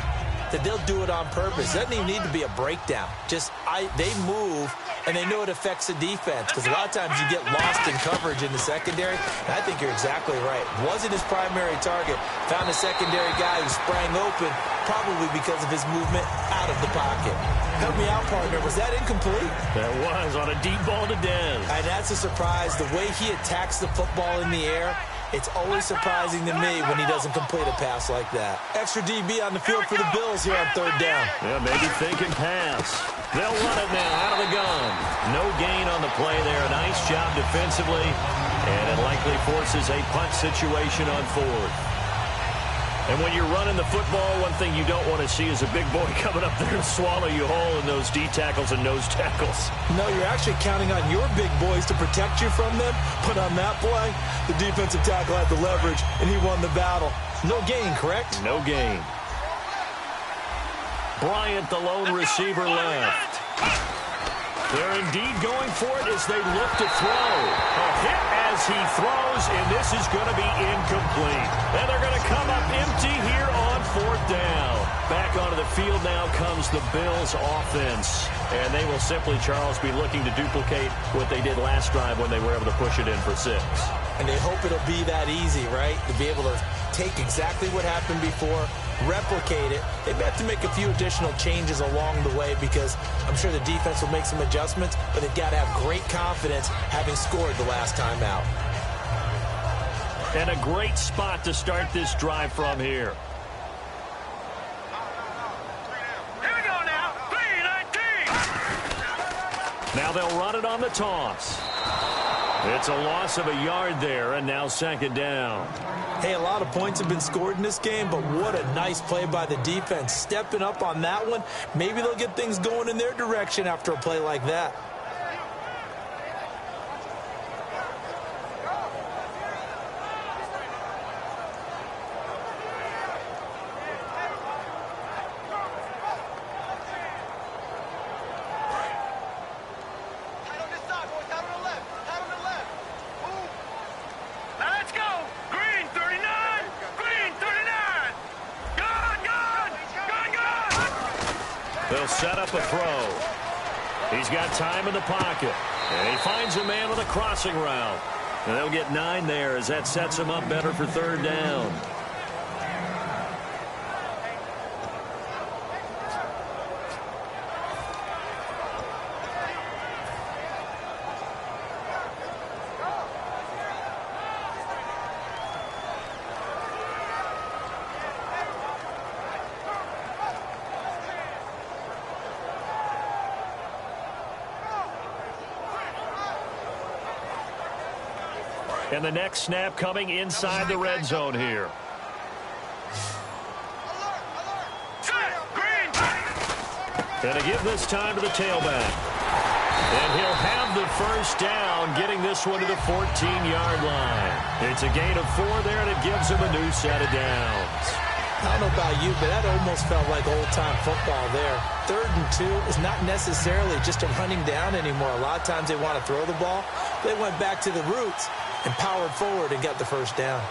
that they'll do it on purpose. It doesn't even need to be a breakdown. They move, and they know it affects the defense because a lot of times you get lost in coverage in the secondary. And I think you're exactly right. Wasn't his primary target. Found a secondary guy who sprang open, probably because of his movement out of the pocket. Help me out, partner. Was that incomplete? That was on a deep ball to Dez. And that's a surprise. The way he attacks the football in the air, it's always surprising to me when he doesn't complete a pass like that. Extra DB on the field for the Bills here on third down. Yeah, maybe thinking pass. They'll run it now out of the gun. No gain on the play there. Nice job defensively. And it likely forces a punt situation on fourth. And when you're running the football, one thing you don't want to see is a big boy coming up there and swallow you whole in those D tackles and nose tackles. No, you're actually counting on your big boys to protect you from them. But on that play, the defensive tackle had the leverage, and he won the battle. No gain, correct? No gain. Bryant, the lone receiver, left. They're indeed going for it as they look to throw. A hit as he throws, and this is going to be incomplete. And they're going to come up empty here on fourth down. Back onto the field now comes the Bills offense. And they will simply, Charles, be looking to duplicate what they did last drive when they were able to push it in for 6. And they hope it'll be that easy, right? To be able to take exactly what happened before, replicate it. They may have to make a few additional changes along the way because I'm sure the defense will make some adjustments, but they've got to have great confidence having scored the last time out. And a great spot to start this drive from here. Here we go now. 3-19. Now they'll run it on the toss. It's a loss of a yard there, and now second down. Hey, a lot of points have been scored in this game, but what a nice play by the defense. Stepping up on that one, maybe they'll get things going in their direction after a play like that. They'll set up a throw. He's got time in the pocket. And he finds a man with a crossing route. And they'll get 9 there as that sets him up better for third down. And the next snap coming inside the red zone here. And to give this time to the tailback. And he'll have the first down, getting this one to the 14-yard line. It's a gain of 4 there, and it gives him a new set of downs. I don't know about you, but that almost felt like old-time football there. 3rd and 2 is not necessarily just a running down anymore. A lot of times they want to throw the ball. They went back to the roots and powered forward and got the first down.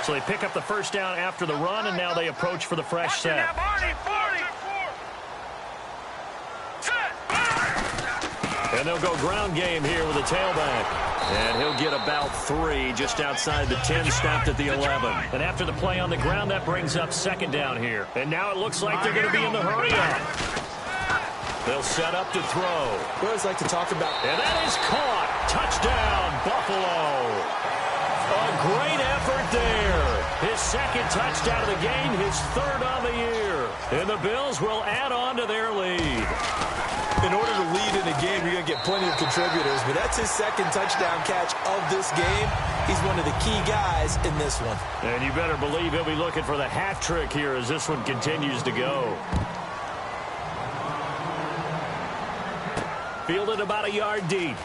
So they pick up the first down after the run, and now they approach for the fresh set. And they'll go ground game here with a tailback. And he'll get about 3 just outside the 10, stopped at the 11. And after the play on the ground, that brings up second down here. And now it looks like they're going to be in the hurry-up. They'll set up to throw. We always like to talk about... And that is caught. Touchdown, Buffalo. A great effort there. His second touchdown of the game, his 3rd on the year. And the Bills will add on to their lead. In order to lead in a game, you're going to get plenty of contributors, but that's his second touchdown catch of this game. He's one of the key guys in this one. And you better believe he'll be looking for the hat trick here as this one continues to go. Fielded about a yard deep.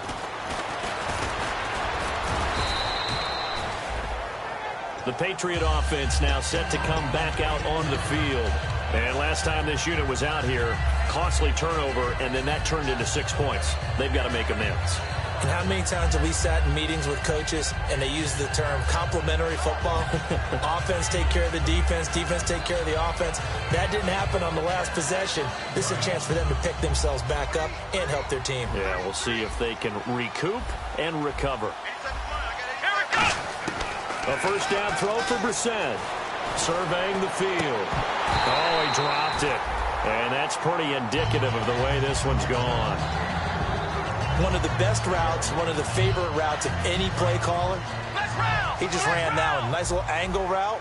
The Patriot offense now set to come back out on the field. And last time this unit was out here, costly turnover, and then that turned into 6 points. They've got to make amends. And how many times have we sat in meetings with coaches and they use the term complementary football? Offense take care of the defense, defense take care of the offense. That didn't happen on the last possession. This is a chance for them to pick themselves back up and help their team. Yeah, we'll see if they can recoup and recover. A first down throw for Brissett. Surveying the field. Oh, he dropped it. And that's pretty indicative of the way this one's gone. One of the best routes, one of the favorite routes of any play caller. He just ran that one. Nice little angle route.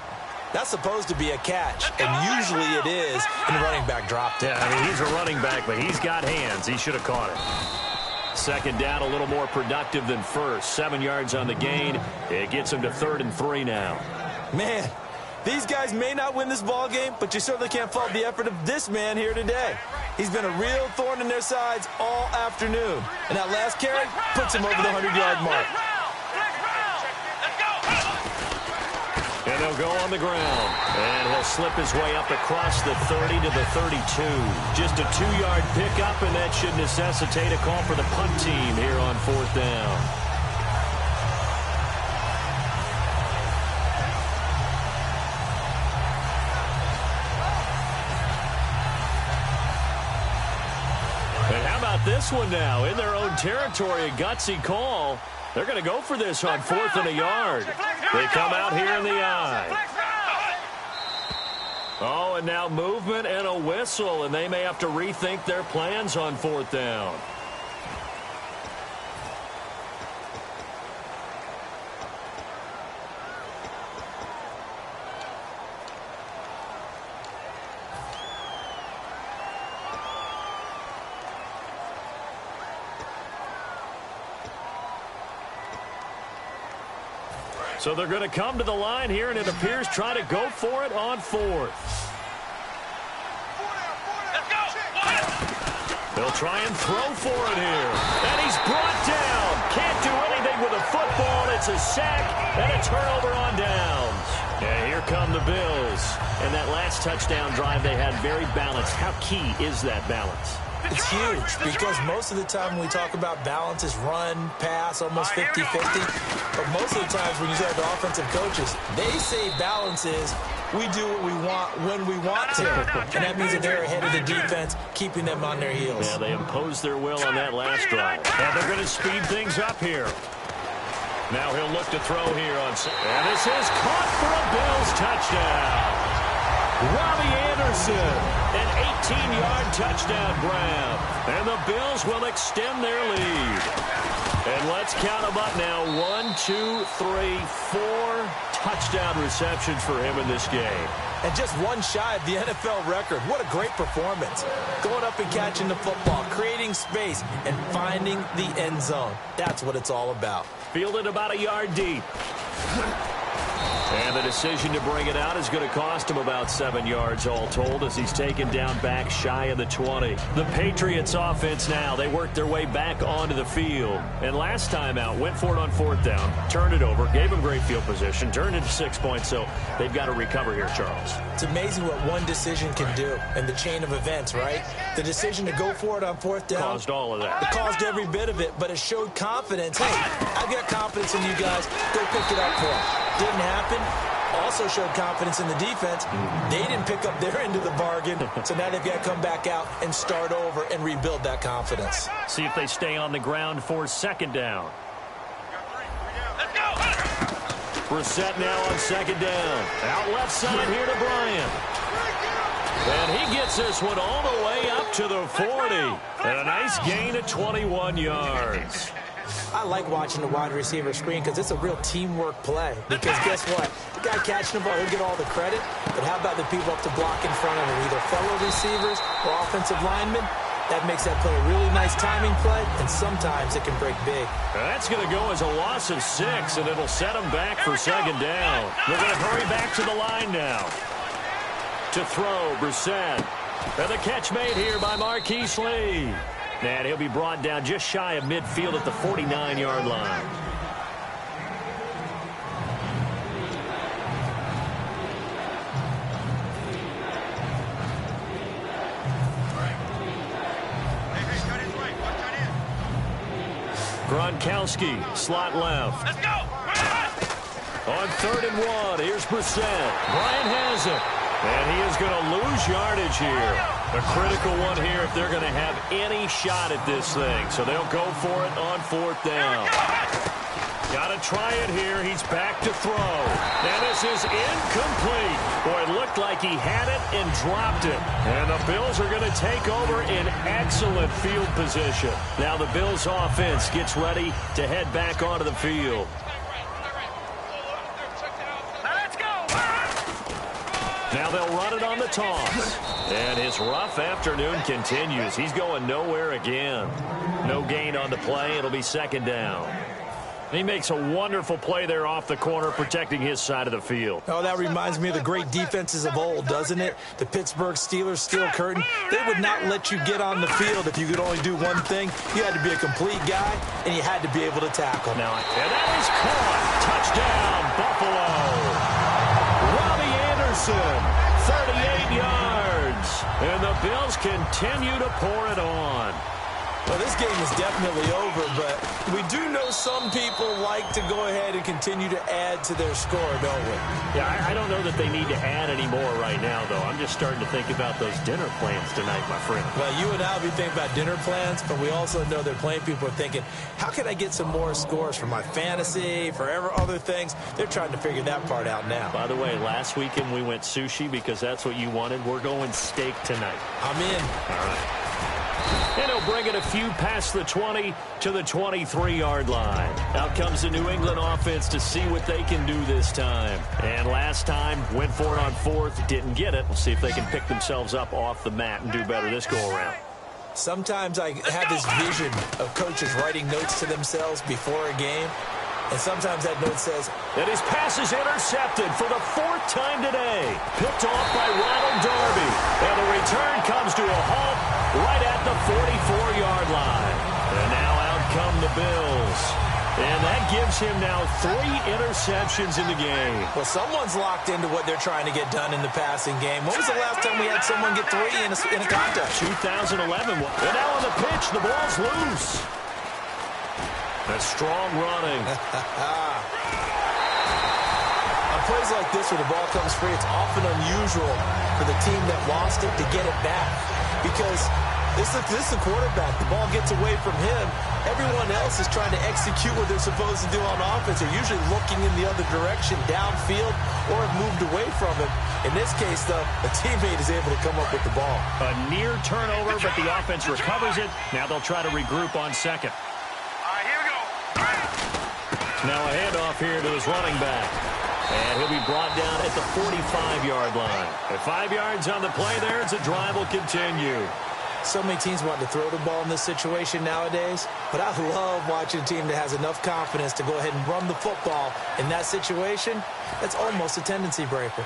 That's supposed to be a catch, and usually it is, and the running back dropped it. Yeah, I mean, he's a running back, but he's got hands. He should have caught it. Second down, a little more productive than first. 7 yards on the gain. It gets him to 3rd and 3 now. Man, these guys may not win this ball game, but you certainly can't fault the effort of this man here today. He's been a real thorn in their sides all afternoon. And that last carry puts him over the 100-yard mark. And they'll go on the ground. And he'll slip his way up across the 30 to the 32. Just a 2-yard pickup, and that should necessitate a call for the punt team here on 4th down. And how about this one now? In their own territory, a gutsy call. They're going to go for this on 4th and a yard. They come out here in the I. Oh, and now movement and a whistle, and they may have to rethink their plans on 4th down. So they're going to come to the line here, and it appears try to go for it on 4th. They'll try and throw for it here. And he's brought down. Can't do anything with a football. It's a sack and a turnover on downs. And here come the Bills. And that last touchdown drive they had very balanced. How key is that balance? It's huge because most of the time when we talk about balance is run, pass, almost 50-50. But most of the times when you talk to offensive coaches, they say balance is we do what we want when we want to. And that means that they're ahead of the defense, keeping them on their heels. Yeah, they imposed their will on that last drive. And they're going to speed things up here. Now he'll look to throw here on... And this is caught for a Bills touchdown. Robbie Anderson, an 18-yard touchdown grab. And the Bills will extend their lead. And let's count them up now. 1, 2, 3, 4 touchdown receptions for him in this game. And just one shy of the NFL record. What a great performance. Going up and catching the football, creating space, and finding the end zone. That's what it's all about. Fielded about a yard deep. And the decision to bring it out is going to cost him about 7 yards all told as he's taken down back shy of the 20. The Patriots offense now, they worked their way back onto the field. And last time out, went for it on 4th down, turned it over, gave him great field position, turned into 6 points, so they've got to recover here, Charles. It's amazing what one decision can do in the chain of events, right? The decision to go for it on 4th down. Caused all of that. It caused every bit of it, but it showed confidence. Hey, I've got confidence in you guys. Go pick it up for them. Didn't happen. Also showed confidence in the defense. They didn't pick up their end of the bargain, so now they've got to come back out and start over and rebuild that confidence. See if they stay on the ground for 2nd down. Let's go. Brissett now on 2nd down. Out left side here to Bryant. And he gets this one all the way up to the 40. And a nice gain of 21 yards. I like watching the wide receiver screen because it's a real teamwork play. Because guess what? The guy catching the ball, he'll get all the credit. But how about the people up to block in front of him, either fellow receivers or offensive linemen? That makes that play a really nice timing play, and sometimes it can break big. That's going to go as a loss of 6, and it'll set them back for 2nd down. They're going to hurry back to the line now. To throw, Brissett. And the catch made here by Marquise Lee. And he'll be brought down just shy of midfield at the 49-yard line. Gronkowski, slot left. Let's go. On 3rd and 1, here's Brissett. Bryant has it. And he is going to lose yardage here. A critical one here if they're going to have any shot at this thing. So they'll go for it on 4th down. Got to try it here. He's back to throw. And this is incomplete. Boy, it looked like he had it and dropped it. And the Bills are going to take over in excellent field position. Now the Bills offense gets ready to head back onto the field. Now they'll run it on the toss. And his rough afternoon continues. He's going nowhere again. No gain on the play. It'll be 2nd down. He makes a wonderful play there off the corner, protecting his side of the field. Oh, that reminds me of the great defenses of old, doesn't it? The Pittsburgh Steelers steel curtain. They would not let you get on the field if you could only do one thing. You had to be a complete guy, and you had to be able to tackle. Now, and that is caught. Touchdown, Buffalo. Robbie Anderson, 38 yards. And the Bills continue to pour it on. Well, this game is definitely over, but we do know some people like to go ahead and continue to add to their score, don't we? Yeah, I don't know that they need to add any more right now, though. I'm just starting to think about those dinner plans tonight, my friend. Well, you and I will be thinking about dinner plans, but we also know that plenty of people are thinking, how can I get some more scores for my fantasy, for other things? They're trying to figure that part out now. By the way, last weekend we went sushi because that's what you wanted. We're going steak tonight. I'm in. All right. And he'll bring it a few past the 20 to the 23-yard line. Out comes the New England offense to see what they can do this time. And last time, went for it on 4th, didn't get it. We'll see if they can pick themselves up off the mat and do better this go-around. Sometimes I have this vision of coaches writing notes to themselves before a game. And sometimes that note says, that his pass is intercepted for the 4th time today. Picked off by Ronald Darby. And the return comes to a halt right at the 44-yard line. And now out come the Bills. And that gives him now 3 interceptions in the game. Well, someone's locked into what they're trying to get done in the passing game. When was the last time we had someone get 3 in a contest? 2011. And now on the pitch, the ball's loose. That's strong running. On plays like this where the ball comes free, it's often unusual for the team that lost it to get it back. Because this is the quarterback. The ball gets away from him. Everyone else is trying to execute what they're supposed to do on offense. They're usually looking in the other direction, downfield, or have moved away from him. In this case, though, a teammate is able to come up with the ball. A near turnover, but the offense recovers it. Now they'll try to regroup on 2nd. Now a handoff here to his running back. And he'll be brought down at the 45-yard line. At 5 yards on the play there, the drive will continue. So many teams want to throw the ball in this situation nowadays, but I love watching a team that has enough confidence to go ahead and run the football in that situation. That's almost a tendency breaker.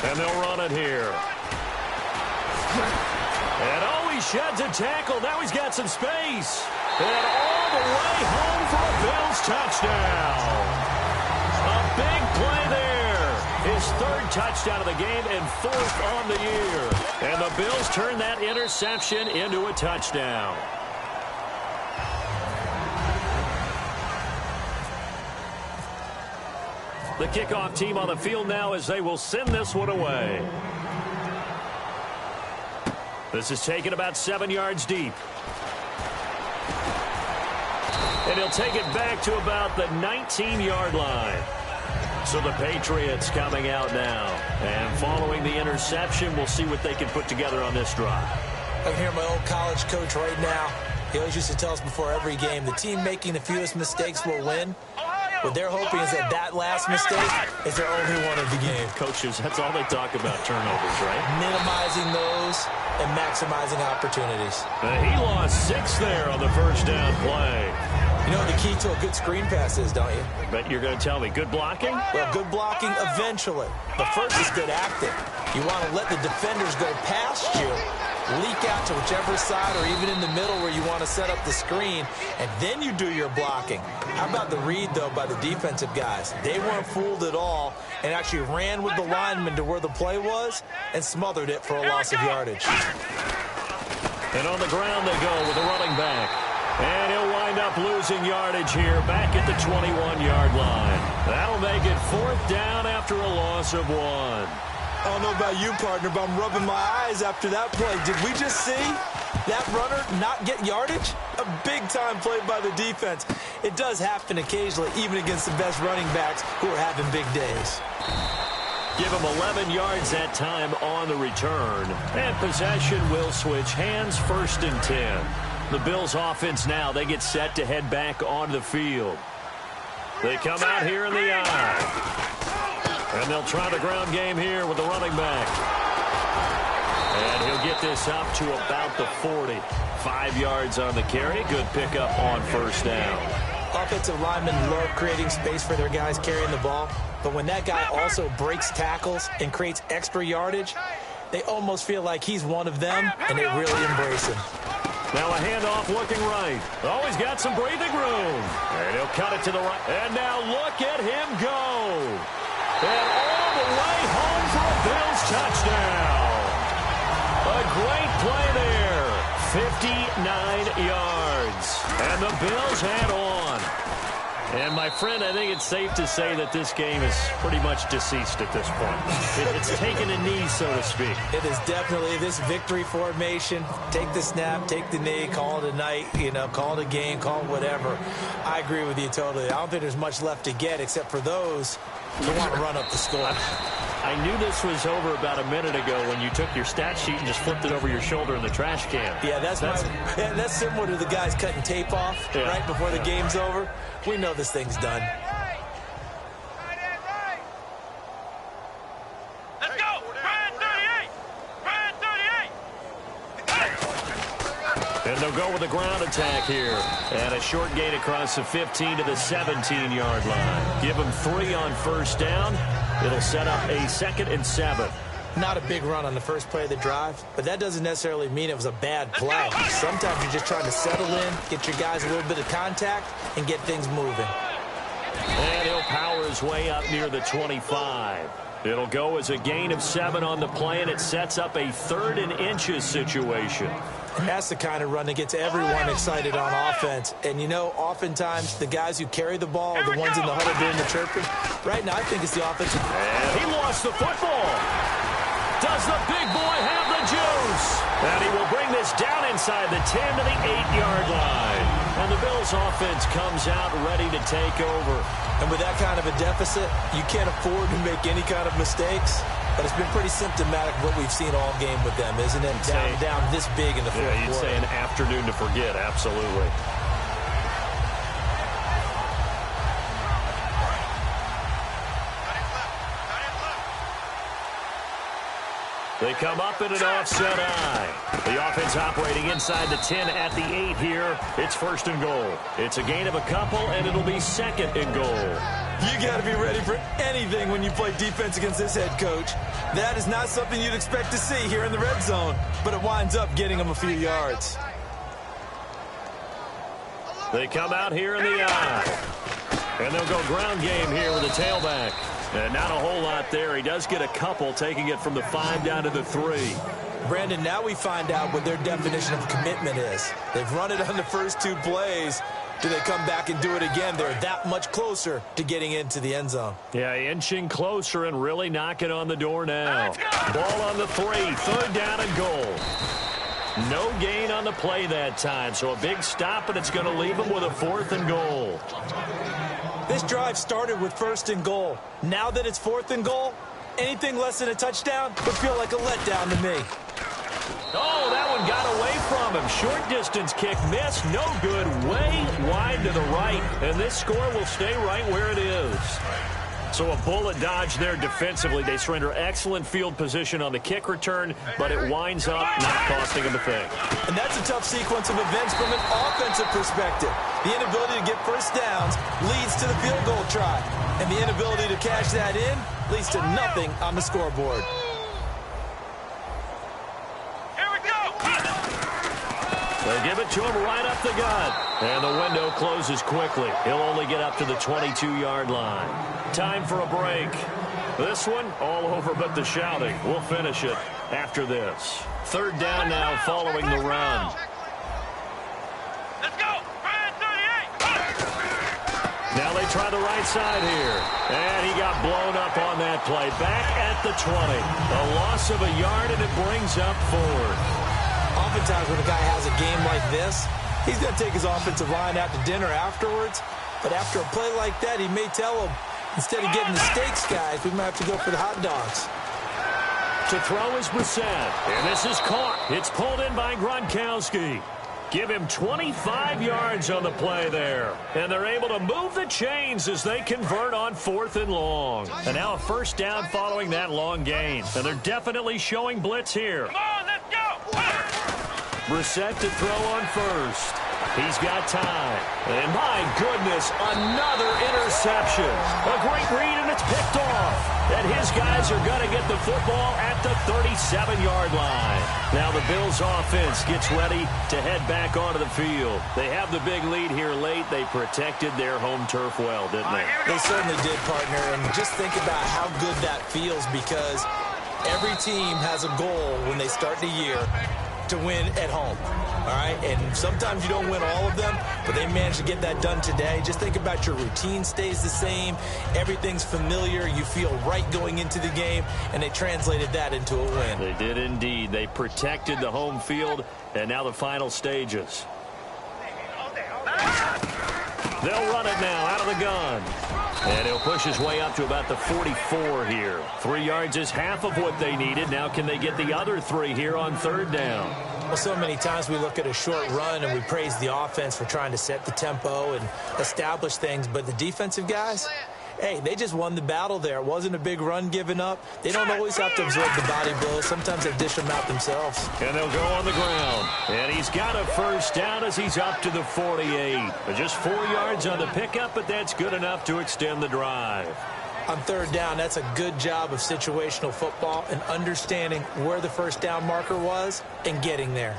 And they'll run it here. And he sheds a tackle. Now he's got some space. And all the way home for a Bills touchdown. A big play there. His third touchdown of the game and fourth on the year. And the Bills turn that interception into a touchdown. The kickoff team on the field now as they will send this one away. This is taken about 7 yards deep. And he'll take it back to about the 19-yard line. So the Patriots coming out now. And following the interception, we'll see what they can put together on this drive. I can hear my old college coach right now. He always used to tell us before every game, the team making the fewest mistakes will win. What they're hoping is that last mistake is their only one of the game. Coaches, that's all they talk about, turnovers, right? Minimizing those and maximizing opportunities. He lost 6 there on the first down play. You know what the key to a good screen pass is, don't you? But you're going to tell me, good blocking? Well, good blocking eventually. But first is good acting. You want to let the defenders go past you, leak out to whichever side or even in the middle where you want to set up the screen, and then you do your blocking. How about the read, though, by the defensive guys? They weren't fooled at all and actually ran with the lineman to where the play was and smothered it for a loss of yardage. And on the ground they go with the running back. And he'll wind up losing yardage here back at the 21-yard line. That'll make it 4th down after a loss of 1. I don't know about you, partner, but I'm rubbing my eyes after that play. Did we just see that runner not get yardage? A big-time play by the defense. It does happen occasionally, even against the best running backs who are having big days. Give him 11 yards that time on the return. And possession will switch hands, 1st and 10. The Bills offense now, they get set to head back on the field. They come out here in the eye. And they'll try the ground game here with the running back. And he'll get this up to about the 40. 5 yards on the carry. Good pickup on 1st down. Offensive linemen love creating space for their guys carrying the ball. But when that guy also breaks tackles and creates extra yardage, they almost feel like he's one of them, and they really embrace him. Now a handoff looking right. Oh, he's got some breathing room. And he'll cut it to the right. And now look at him go. And all the way home for a Bills touchdown. A great play there. 59 yards. And the Bills head on. And, my friend, I think it's safe to say that this game is pretty much deceased at this point. It's taken a knee, so to speak. It is definitely this victory formation. Take the snap, take the knee, call it a night, call it a game, call it whatever. I agree with you totally. I don't think there's much left to get except for those who want to run up the score. I knew this was over about a minute ago when you took your stat sheet and just flipped it over your shoulder in the trash can. Yeah, that's similar to the guys cutting tape off right before the game's over. We know this thing's done. Let's go! Brand 38! Brand 38! And they'll go with a ground attack here. And a short gain across the 15 to the 17-yard line. Give them 3 on 1st down. It'll set up a 2nd and 7. Not a big run on the first play of the drive, but that doesn't necessarily mean it was a bad play. Sometimes you're just trying to settle in, get your guys a little bit of contact, and get things moving. And he'll power his way up near the 25. It'll go as a gain of 7 on the play, and it sets up a 3rd and inches situation. And that's the kind of run that gets everyone excited on offense. And, oftentimes the guys who carry the ball are the ones in the huddle doing the chirping. Right now, I think it's the offensive. And he lost the football. Does the big boy have the juice? And he will bring this down inside the 10 to the 8-yard line. And the Bills offense comes out ready to take over. And with that kind of a deficit, you can't afford to make any kind of mistakes. But it's been pretty symptomatic of what we've seen all game with them, isn't it? Down this big in the fourth quarter. You'd say an afternoon to forget, absolutely. They come up in an offset eye. The offense operating inside the 10 at the 8 here. It's first and goal. It's a gain of a couple, and it'll be second and goal. You got to be ready for anything when you play defense against this head coach. That is not something you'd expect to see here in the red zone, but it winds up getting them a few yards. They come out here in the eye. And they'll go ground game here with the tailback. And not a whole lot there. He does get a couple, taking it from the 5 down to the 3. Brandon, now we find out what their definition of commitment is. They've run it on the first 2 plays. Do they come back and do it again? They're that much closer to getting into the end zone. Yeah, inching closer and really knocking on the door now. Ball on the 3, 3rd down and goal. No gain on the play that time, so a big stop, and it's going to leave them with a 4th and goal. This drive started with 1st and goal. Now that it's 4th and goal, anything less than a touchdown would feel like a letdown to me. Oh, that one got away from him. Short distance kick missed. No good. Way wide to the right. And this score will stay right where it is. So a bullet dodge there defensively. They surrender excellent field position on the kick return, but it winds up not costing them a thing. And that's a tough sequence of events from an offensive perspective. The inability to get first downs leads to the field goal try. And the inability to cash that in leads to nothing on the scoreboard. They give it to him right up the gut. And the window closes quickly. He'll only get up to the 22-yard line. Time for a break. This one, all over but the shouting. We'll finish it after this. 3rd down now following the run. Let's go. 38. Now they try the right side here. And he got blown up on that play. Back at the 20. A loss of a yard, and it brings up 4th. Oftentimes when a guy has a game like this, he's going to take his offensive line out to dinner afterwards. But after a play like that, he may tell them, instead of getting the steaks, guys, we might have to go for the hot dogs. To throw is Brissett. And this is caught. It's pulled in by Gronkowski. Give him 25 yards on the play there. And they're able to move the chains as they convert on 4th and long. And now a first down following that long gain. And they're definitely showing blitz here. Come on, let's go. Brissett to throw on first. He's got time. And my goodness, another interception. A great read, and it's picked off. And his guys are going to get the football at the 37-yard line. Now the Bills offense gets ready to head back onto the field. They have the big lead here late. They protected their home turf well, didn't they? They certainly did, partner. And just think about how good that feels, because every team has a goal when they start the year to win at home, all right? And sometimes you don't win all of them, but they managed to get that done today. Just think about your routine stays the same. Everything's familiar. You feel right going into the game, and they translated that into a win. They did indeed. They protected the home field, and now the final stages. They'll run it now out of the gun. And he'll push his way up to about the 44 here. 3 yards is half of what they needed. Now can they get the other 3 here on 3rd down? Well, so many times we look at a short run and we praise the offense for trying to set the tempo and establish things. But the defensive guys, hey, they just won the battle there. It wasn't a big run given up. They don't always have to absorb the body blows. Sometimes they dish them out themselves. And they'll go on the ground. And he's got a first down as he's up to the 48. Just 4 yards on the pickup, but that's good enough to extend the drive. On 3rd down, that's a good job of situational football and understanding where the first down marker was and getting there.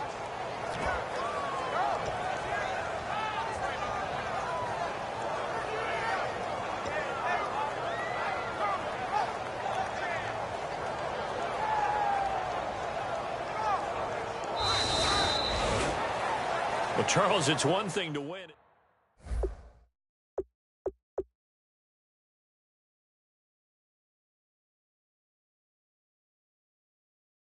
Well, Charles, it's one thing to win.